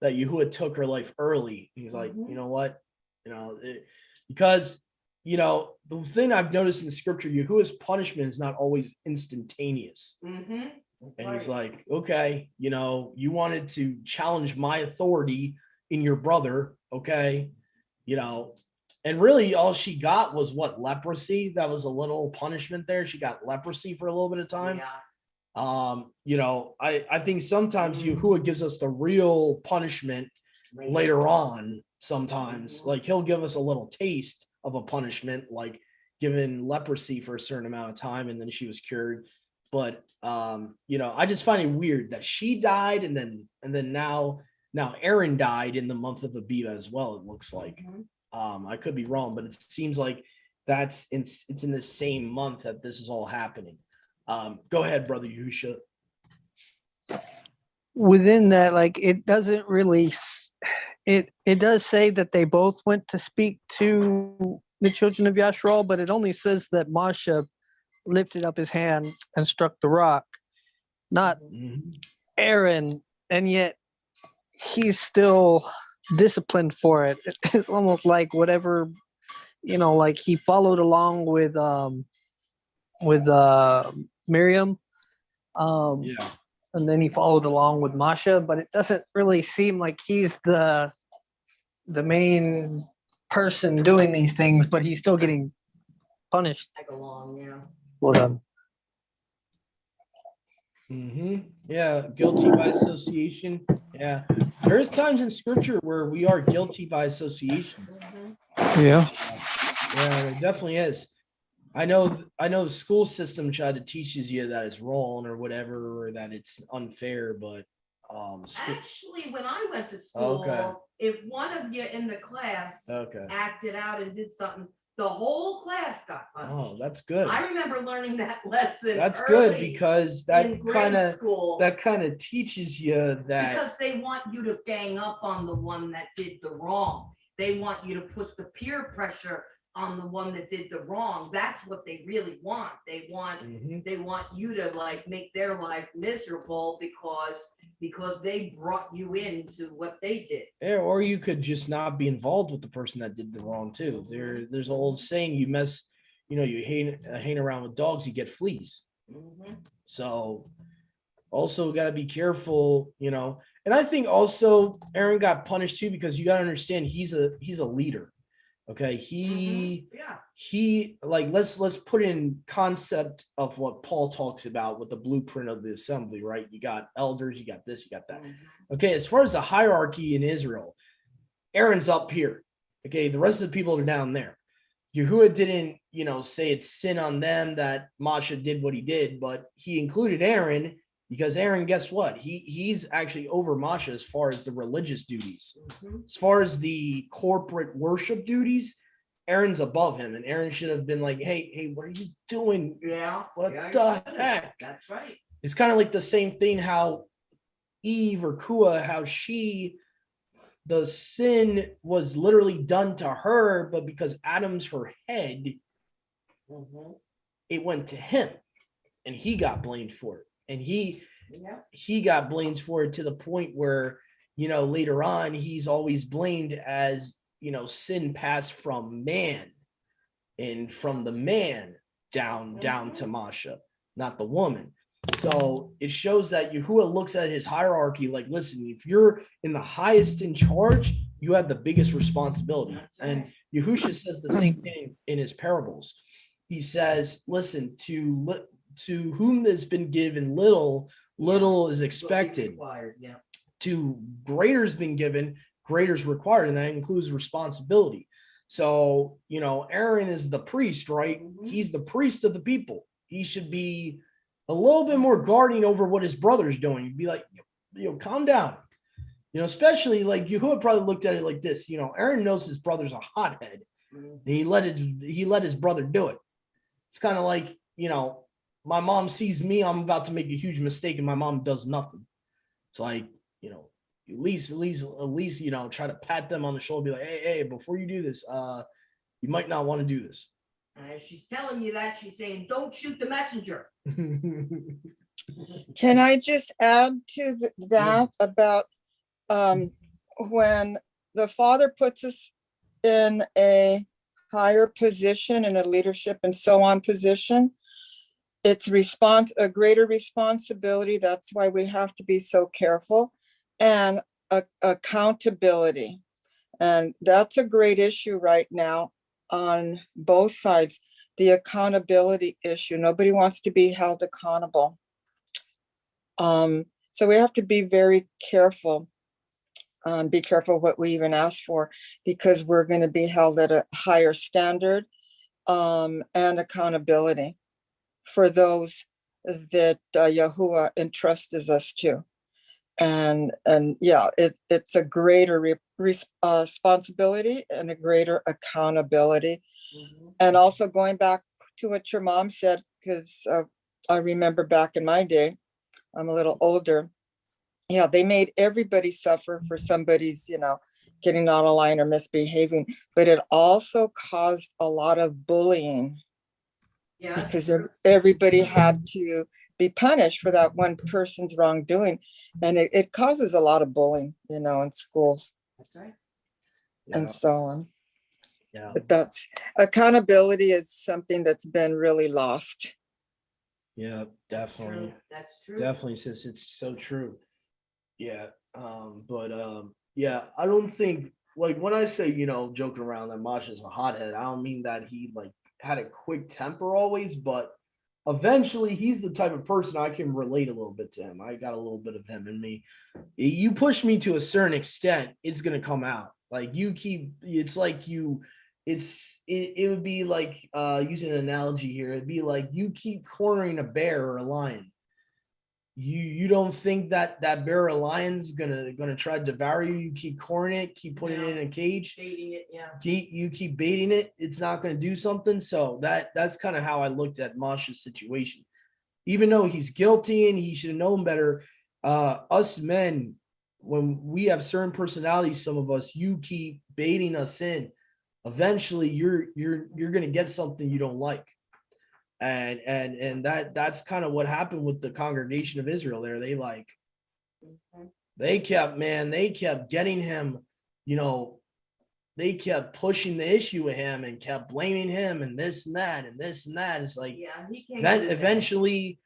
that Yahuwah took her life early. He's like, Mhm. you know what, because the thing I've noticed in scripture, Yahuwah's punishment is not always instantaneous. Mhm. And he's like, okay, you wanted to challenge my authority in your brother, okay, you know, and really all she got was what, leprosy. That was a little punishment there. She got leprosy for a little bit of time. Yeah. I think sometimes Yahuwah gives us the real punishment later on. Sometimes, like he'll give us a little taste of a punishment, like given leprosy for a certain amount of time, and then she was cured. But I just find it weird that she died, and then now Aaron died in the month of Abiba as well. It looks like. Mhm. I could be wrong, but it seems like it's in the same month that this is all happening. Go ahead, brother Yusha. Within that, like it doesn't really it does say that they both went to speak to the children of Yashral, but it only says that Masha lifted up his hand and struck the rock, not Mhm. Aaron, and yet he's still disciplined for it. It's almost like whatever, like he followed along with Miriam, Yeah. and then he followed along with Masha, but it doesn't really seem like he's the main person doing these things, but he's still getting punished. Tag along, yeah. Well done. Yeah, guilty by association. Yeah, there's times in scripture where we are guilty by association. Mhm. Yeah. Yeah, there definitely is. I know the school system tried to teaches you that it's wrong or whatever, or that it's unfair, but Actually, when I went to Okay. school, if one of you in the class okay. acted out and did something, the whole class got Oh, punished. that's good. I remember learning that lesson. That's good early because in that grade school kind of teaches you that. because they want you to gang up on the one that did the wrong. They want you to put the peer pressure on the one that did the wrong. That's what they really want. They want you to like make their life miserable because they brought you into what they did. Yeah, or you could just not be involved with the person that did the wrong too. There's an old saying: you hang around with dogs, you get fleas. Mhm. So also got to be careful, And I think also Aaron got punished too because you got to understand he's a leader. Okay, Yeah. he like let's put in concept of what Paul talks about with the blueprint of the assembly, right? You got elders, you got this, you got that. Mhm. Okay, as far as the hierarchy in Israel, Aaron's up here. Okay, the rest of the people are down there. Yahuwah didn't, say it's sin on them that Masha did what he did, but he included Aaron because Aaron, guess what? He's actually over Masha as far as the religious duties. Mhm. As far as the corporate worship duties, Aaron's above him, and Aaron should have been like, hey, what are you doing? Yeah. What Yeah, the you heck? That's right. It's kind of like the same thing how Eve or Kua, how the sin was literally done to her, but because Adam's her head, Mhm. it went to him and he got blamed for it. And Yeah. he got blamed for it to the point where, later on, he's always blamed as, sin passed from man and from the man down to Masha, not the woman. So it shows that Yahuwah looks at his hierarchy like, listen, if you're in the highest in charge, you have the biggest responsibility. That's right. And Yahusha says the same thing in his parables. He says, listen, to whom has been given little is expected. Required, yeah. To greater has been given, greater is required, and that includes responsibility. So, Aaron is the priest, right? Mhm. He's the priest of the people. He should be a little bit more guarding over what his brother's doing. Be like, calm down. Especially like Yahuwah probably looked at it like this. Aaron knows his brother's a hothead. He let his brother do it. It's kind of like, my mom sees me, I'm about to make a huge mistake, and my mom does nothing. It's like, at least, try to pat them on the shoulder, be like, hey, before you do this, you might not want to do this. And as she's telling you that, she's saying, don't shoot the messenger. Can I just add to that about when the Father puts us in a higher position, in a leadership and so on position, it's a greater responsibility. That's why we have to be so careful, and accountability. And that's a great issue right now on both sides. The accountability issue. Nobody wants to be held accountable. So we have to be very careful. Be careful what we even ask for, because we're going to be held at a higher standard and accountability for those that Yahuwah entrusts us to. And yeah, it's a greater responsibility and a greater accountability. And also going back to what your mom said, because I remember back in my day, I'm a little older. Yeah, they made everybody suffer for somebody's, getting out of line or misbehaving, but it also caused a lot of bullying. Yeah. Because everybody had to be punished for that one person's wrongdoing. And it causes a lot of bullying, in schools. That's right. And so on. Yeah. But that's accountability is something that's been really lost. Yeah, definitely. True. That's true. Definitely, sis, it's so true. Yeah. Yeah, I don't think, like, when I say, joking around that Masha's a hothead, I don't mean that he had a quick temper always, but eventually he's the type of person I can relate a little bit to him. I got a little bit of him in me. You push me to a certain extent, it's gonna come out. Like, it's like it would be like, using an analogy here, it'd be like you keep cornering a bear or a lion. You don't think that bear or lion's gonna try to devour you. You keep cornering it, keep putting it in a cage, Baiting it, yeah. you keep baiting it, it's not going to do something. So that's kind of how I looked at Masha's situation. Even though he's guilty and he should have known better, us men, when we have certain personalities, some of us, you keep baiting us in, eventually you're going to get something you don't like. And that's kind of what happened with the congregation of Israel there. They kept getting him, they kept pushing the issue with him and kept blaming him and this and that and this and that. It's like, Yeah, he can't. then eventually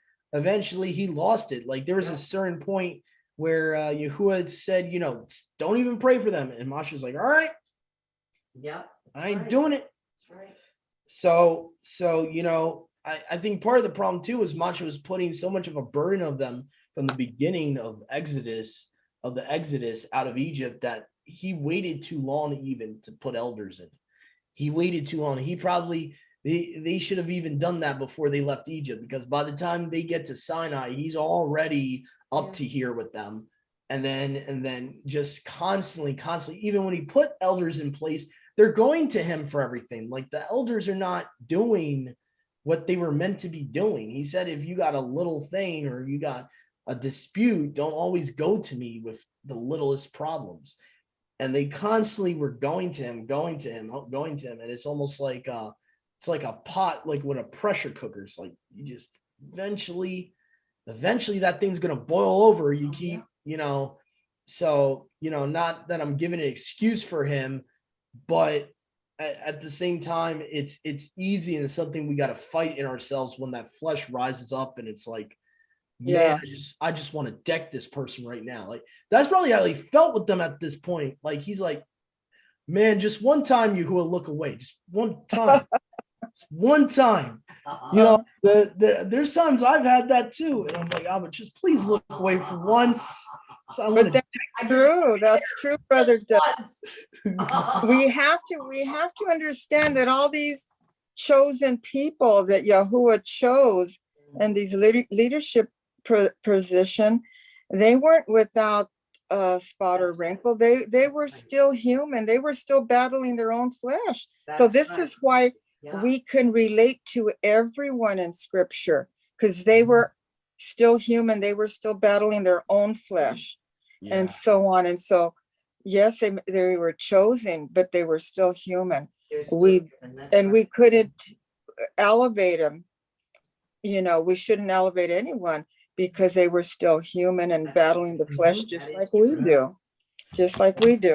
he lost it. Like, there was a certain point where Yahuwah said, don't even pray for them. And Masha was like, all right, Yeah, I ain't doing it. that's right. So, I think part of the problem too is Masha was putting so much of a burden of them from the beginning of the Exodus out of Egypt, that he waited too long even to put elders in. He waited too long. They should have even done that before they left Egypt, because by the time they get to Sinai, he's already up to here with them. And then just constantly, even when he put elders in place, they're going to him for everything. Like, the elders are not doing what they were meant to be doing. He said, if you got a little thing or you got a dispute, don't always go to me with the littlest problems. And they constantly were going to him. And it's almost like it's like a pot, like with a pressure cooker. It's like, you just eventually that thing's gonna boil over. You keep, so, not that I'm giving an excuse for him, but at the same time, it's easy, and it's something we got to fight in ourselves when that flesh rises up, and it's like, man, I just want to deck this person right now. Like, that's probably how he felt with them at this point. Like, he's like, man, just one time, Yahuwah, look away, just one time. One time. There's times I've had that too, and I'm like, but just please look away for once. So But that's true, Brother Doug. We have to understand that all these chosen people that Yahuwah chose and these leadership position, they weren't without spot or wrinkle. They were still human. They were still battling their own flesh. So That's this right. is why Yeah. we can relate to everyone in scripture, because they were still human. They were still battling their own flesh and so on. And so, yes, they were chosen, but they were still human. They're still We human, that's and right. we couldn't elevate them. You know, we shouldn't elevate anyone because they were still human and battling the flesh just That is like we true. do. Just like we do.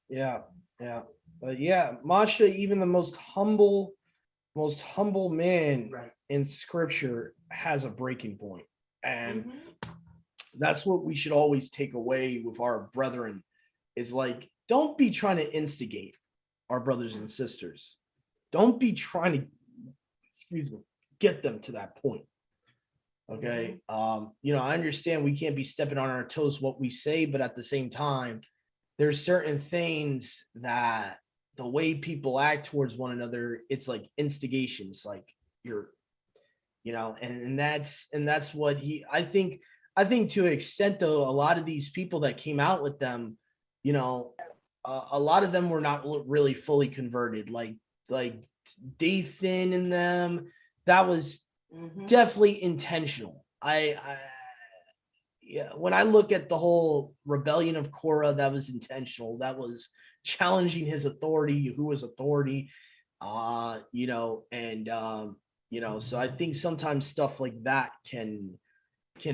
Yeah, yeah. But yeah, Masha, even the most humble man Right. in scripture has a breaking point. And Mhm. that's what we should always take away with our brethren is like, don't be trying to instigate our brothers and sisters. Don't be trying to, excuse me, get them to that point. Okay. You know, I understand we can't be stepping on our toes what we say, but at the same time, there's certain things that the way people act towards one another, it's like instigation. It's like you're, you know, and that's what I think to an extent though, a lot of these people that came out with them, you know, a lot of them were not really fully converted. Like Dathan and them, that was Mhm. definitely intentional. Yeah, when I look at the whole rebellion of Korah, that was intentional. That was challenging his authority, who was authority, you know, and you know, so I think sometimes stuff like that can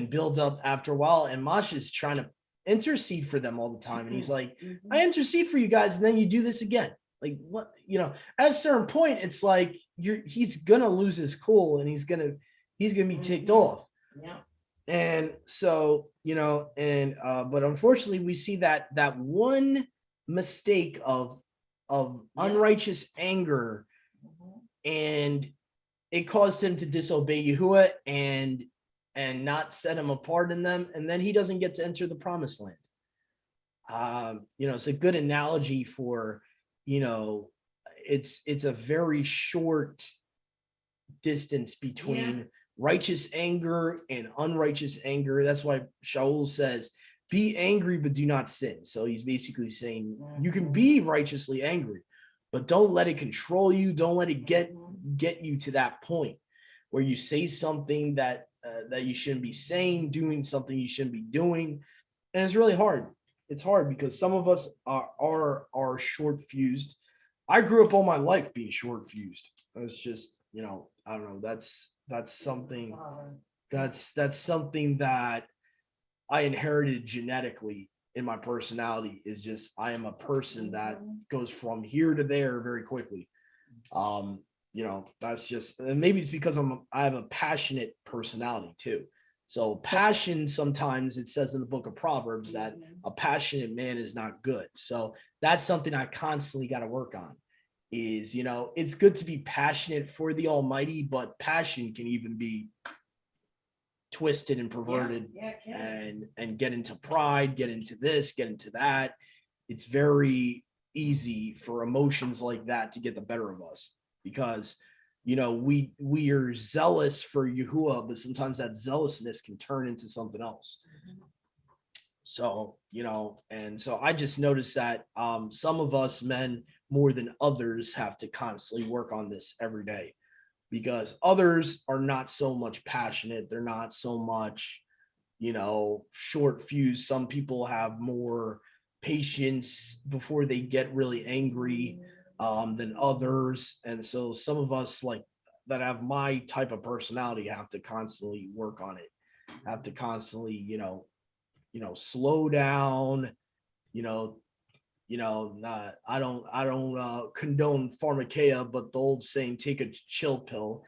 build up after a while. And Masha's trying to intercede for them all the time, and he's like, Mhm. I intercede for you guys, and then you do this again. Like what, you know, at a certain point, it's like he's gonna lose his cool and he's gonna be ticked off. Yeah. And so, you know, and but unfortunately we see that one mistake of unrighteous anger, Mhm. and it caused him to disobey Yahuwah and not set him apart in them, and then he doesn't get to enter the promised land. You know, it's a good analogy for, you know, it's a very short distance between righteous anger and unrighteous anger. That's why Shaul says, be angry, but do not sin. So he's basically saying you can be righteously angry, but don't let it control you. Don't let it get you to that point where you say something that you shouldn't be saying, doing something you shouldn't be doing. And it's really hard. It's hard because some of us are short fused. I grew up all my life being short fused. It's just, you know, I don't know. That's something that's something that I inherited genetically in my personality. Is just I am a person that goes from here to there very quickly. You know, that's just, and maybe it's because I have a passionate personality too. So passion, sometimes it says in the book of Proverbs that a passionate man is not good. So that's something I constantly got to work on. Is, you know, it's good to be passionate for the Almighty, but passion can even be twisted and perverted and get into pride, get into this, get into that. It's very easy for emotions like that to get the better of us because, you know, we are zealous for Yahuwah, but sometimes that zealousness can turn into something else. So, you know, and so I just noticed that some of us men more than others have to constantly work on this every day, because others are not so much passionate. They're not so much, you know, short fuse. Some people have more patience before they get really angry than others. And so some of us like that have my type of personality have to constantly work on it, have to constantly, slow down, you know, not, I don't condone pharmakeia, but the old saying, take a chill pill,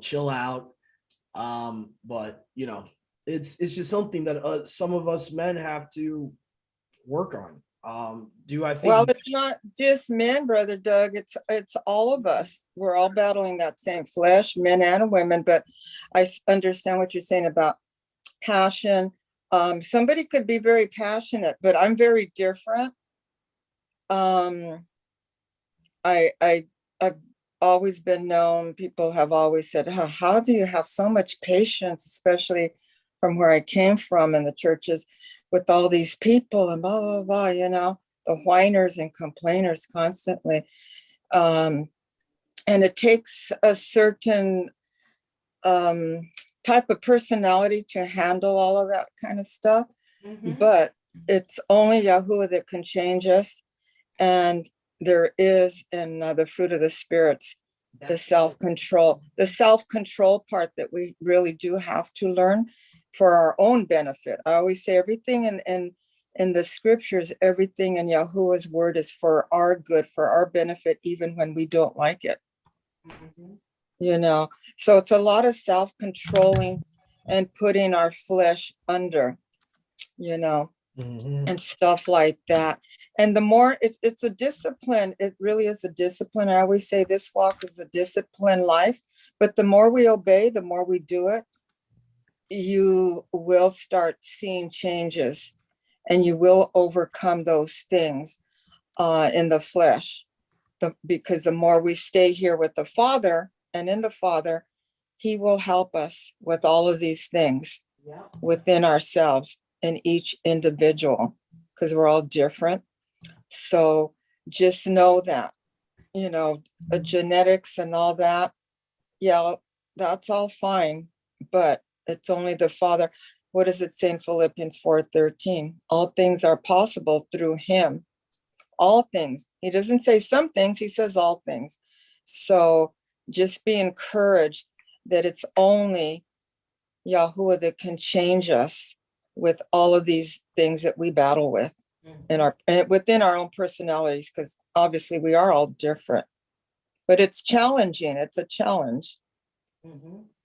chill out. But it's just something that some of us men have to work on. Do I think? Well, it's not just men, Brother Doug. It's all of us. We're all battling that same flesh, men and women. But I understand what you're saying about passion. Somebody could be very passionate, but I'm very different. I've always been known, people have always said, how do you have so much patience, especially from where I came from in the churches? with all these people and blah, blah, blah, you know, the whiners and complainers constantly. And it takes a certain type of personality to handle all of that kind of stuff. But it's only Yahuwah that can change us. And there is in the fruit of the spirits, the self-control part that we really do have to learn for our own benefit. I always say everything in the scriptures, everything in Yahuwah's word is for our good, for our benefit, even when we don't like it. You know, so it's a lot of self-controlling and putting our flesh under, you know, and stuff like that. And the more it's a discipline, it really is a discipline. I always say this walk is a disciplined life, but the more we obey, the more we do it, you will start seeing changes and you will overcome those things in the flesh. Because the more we stay here with the Father and in the Father, he will help us with all of these things within ourselves and each individual, because we're all different. So just know that, you know, the genetics and all that, yeah, that's all fine, but it's only the Father. What does it say in Philippians 4:13? All things are possible through him. All things. He doesn't say some things, he says all things. So just be encouraged that it's only Yahuwah that can change us with all of these things that we battle with within our own personalities, because obviously we are all different, but it's challenging. It's a challenge.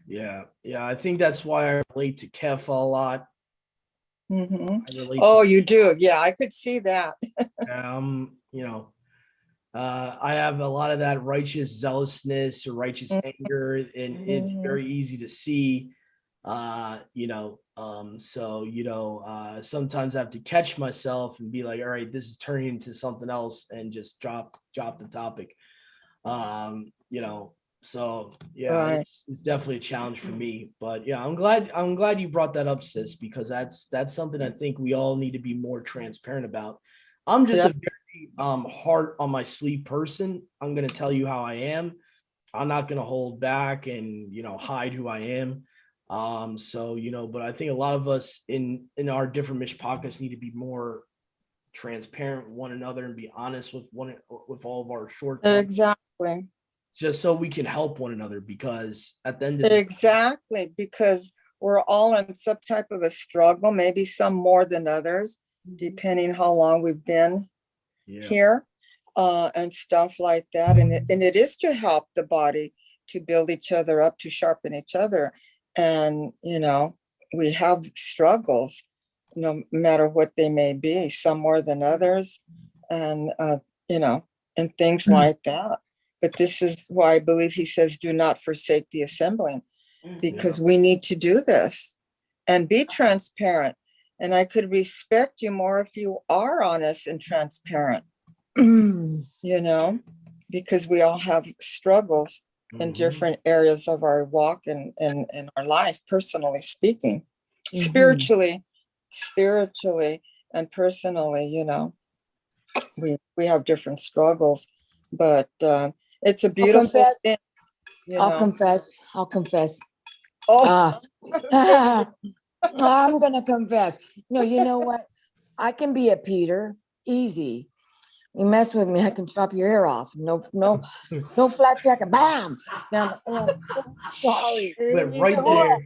Yeah. I think that's why I relate to Kef a lot. Oh, you do? Yeah, I could see that. You know, I have a lot of that righteous zealousness or righteous anger, and it's very easy to see. You know, so you know, sometimes I have to catch myself and be like, all right, this is turning into something else, and just drop the topic. You know, so yeah, Right. it's definitely a challenge for me. But yeah, I'm glad you brought that up, sis, because that's something I think we all need to be more transparent about. I'm just a very heart on my sleeve person. I'm gonna tell you how I am. I'm not gonna hold back and, you know, hide who I am. So, you know, but I think a lot of us in our different mishpakas need to be more transparent with one another and be honest with all of our shortcomings. Exactly. Just so we can help one another, because at the end of Exactly, because we're all in some type of a struggle, maybe some more than others, depending how long we've been here, and stuff like that. And it is to help the body to build each other up, to sharpen each other. And, you know, we have struggles, no matter what they may be, some more than others, and, you know, and things like that. But this is why I believe he says, do not forsake the assembling, because we need to do this and be transparent. And I could respect you more if you are honest and transparent, you know, because we all have struggles in different areas of our walk and in our life, personally speaking, spiritually and personally, you know, we have different struggles, but it's a beautiful thing. I'll confess. Oh, I'm gonna confess. No, you know what? I can be a Peter, easy. You mess with me, I can chop your ear off. No flat second. Bam. Now, I'm so sorry. But right there.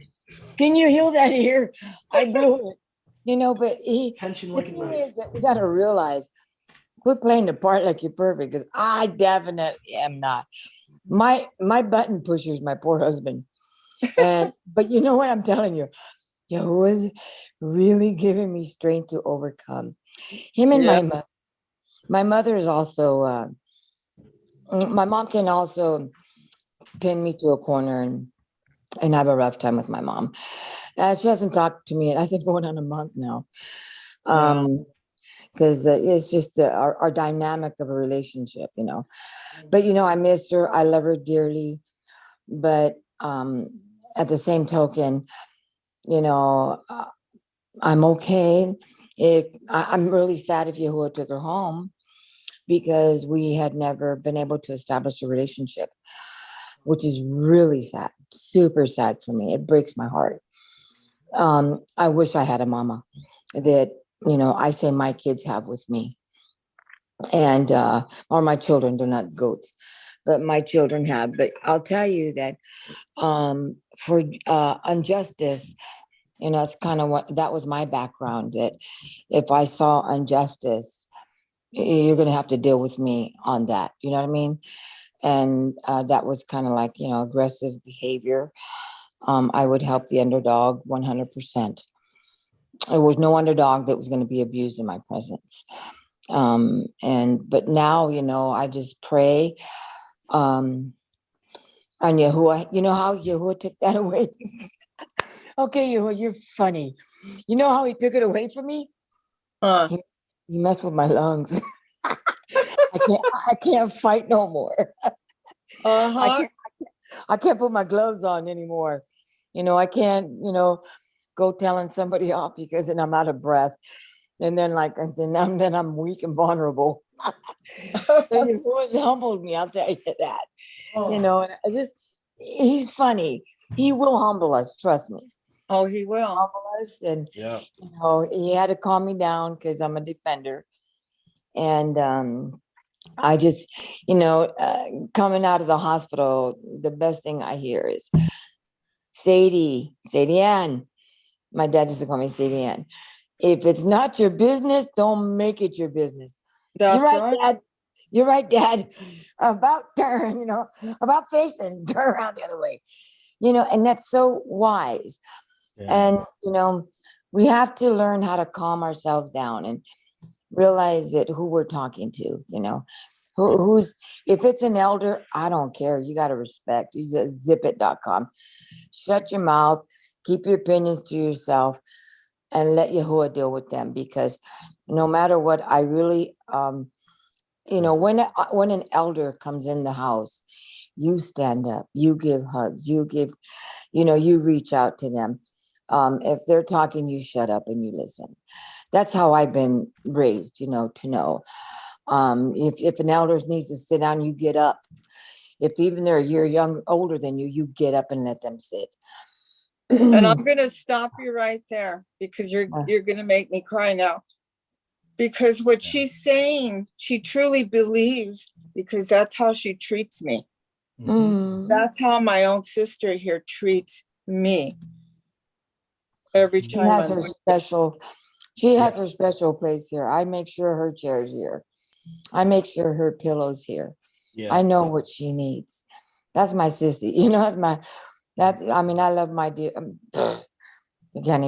Can you heal that ear? I blew it. You know, but the Tension thing is that we gotta realize, quit playing the part like you're perfect, because I definitely am not. My button pusher is my poor husband. But you know what I'm telling you? Yahuwah's really giving me strength to overcome. Him and my mother. My mother is also, my mom can also pin me to a corner and have a rough time with my mom. She hasn't talked to me in, I think, going on a month now. Because it's just our dynamic of a relationship, you know. But, you know, I miss her. I love her dearly. But at the same token, you know, I'm okay. I'm really sad if Yahuwah took her home, because we had never been able to establish a relationship, which is really sad, super sad for me. It breaks my heart. I wish I had a mama that, I say my kids have with me, and or my children, they're not goats, but my children have. But I'll tell you that for injustice, it's kind of what that was my background, that if I saw injustice, you're going to have to deal with me on that. You know what I mean? And that was kind of like, aggressive behavior. I would help the underdog 100%. There was no underdog that was going to be abused in my presence. But now, I just pray on Yahuwah. You know how Yahuwah took that away? Okay, Yahuwah, you're funny. You know how he took it away from me? He messed with my lungs. I can't fight no more. I can't put my gloves on anymore. I can't, go telling somebody off because then I'm out of breath. And then then I'm weak and vulnerable. So Yahuwah's humbled me, I'll tell you that. And he's funny. He will humble us, trust me. Oh, he will. Humble us. And he had to calm me down because I'm a defender. And I just, coming out of the hospital, the best thing I hear is Sadie Ann. My dad used to call me Sadie Ann. If it's not your business, don't make it your business. That's You're right, right. Dad. You're right, Dad. About turn, about face and turn around the other way. And that's so wise. Yeah. And, we have to learn how to calm ourselves down and realize that who we're talking to, who's, if it's an elder, I don't care. You got to respect. You just zipit.com. Shut your mouth, keep your opinions to yourself, and let Yahuwah deal with them. Because no matter what, I really, when an elder comes in the house, you stand up, you give hugs, you reach out to them. If they're talking, you shut up and you listen. That's how I've been raised, to know. If an elder needs to sit down, you get up. If even they're a year older than you, you get up and let them sit. And I'm going to stop you right there because you're going to make me cry now. Because what she's saying, she truly believes, because that's how she treats me. Mm-hmm. That's how my own sister here treats me. Every time she has her special place here. I make sure her chair's here. I make sure her pillow's here. Yeah. I know what she needs. That's my sissy. I love my dear. I can't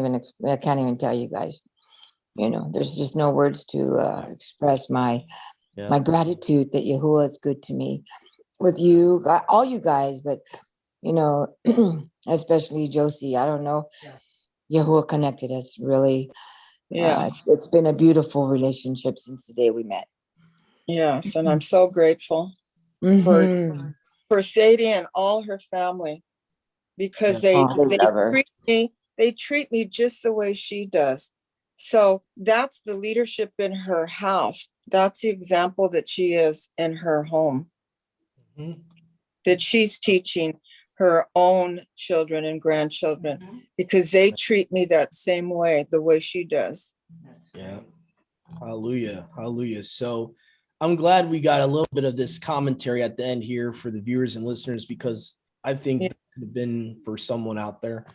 even tell you guys. There's just no words to express my gratitude that Yahuwah is good to me, with you, all you guys, but especially Josie. I don't know. Yahuwah connected us really. Yeah, it's been a beautiful relationship since the day we met. Yes, and I'm so grateful for Sadie and all her family, because they treat me just the way she does. So that's the leadership in her house. That's the example that she is in her home, that she's teaching her own children and grandchildren, because they treat me that same way, the way she does. Yeah. Hallelujah. So I'm glad we got a little bit of this commentary at the end here for the viewers and listeners, because I think it could have been for someone out there.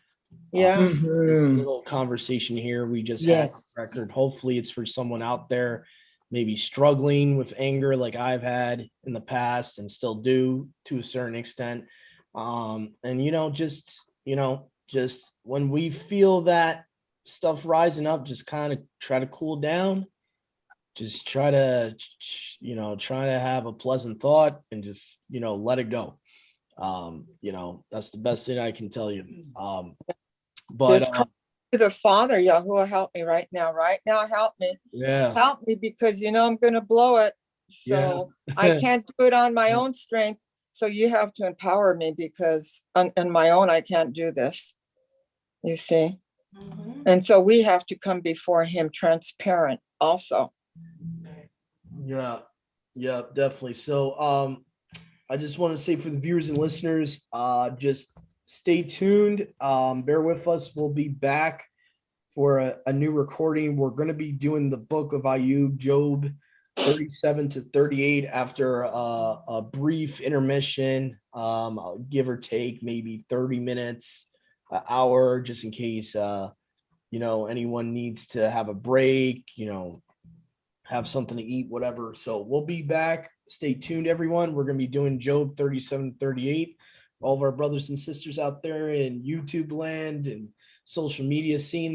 This little conversation here we just had record. Hopefully it's for someone out there maybe struggling with anger like I've had in the past and still do to a certain extent. Just when we feel that stuff rising up, just kind of try to cool down. Just try to have a pleasant thought and just, let it go. That's the best thing I can tell you. But the Father, Yahuwah, help me right now, help me. Yeah. Help me, because, I'm going to blow it. So I can't do it on my own strength. So you have to empower me, because on my own, I can't do this. You see? And so we have to come before him transparent also. Yeah, yeah, definitely. So I just want to say for the viewers and listeners, just stay tuned. Bear with us. We'll be back for a new recording. We're going to be doing the book of Ayub, Job 37 to 38 after a brief intermission, give or take maybe 30 minutes, an hour, just in case, anyone needs to have a break, have something to eat, whatever. So we'll be back. Stay tuned, everyone. We're going to be doing Job 37 to 38. All of our brothers and sisters out there in YouTube land and social media scene.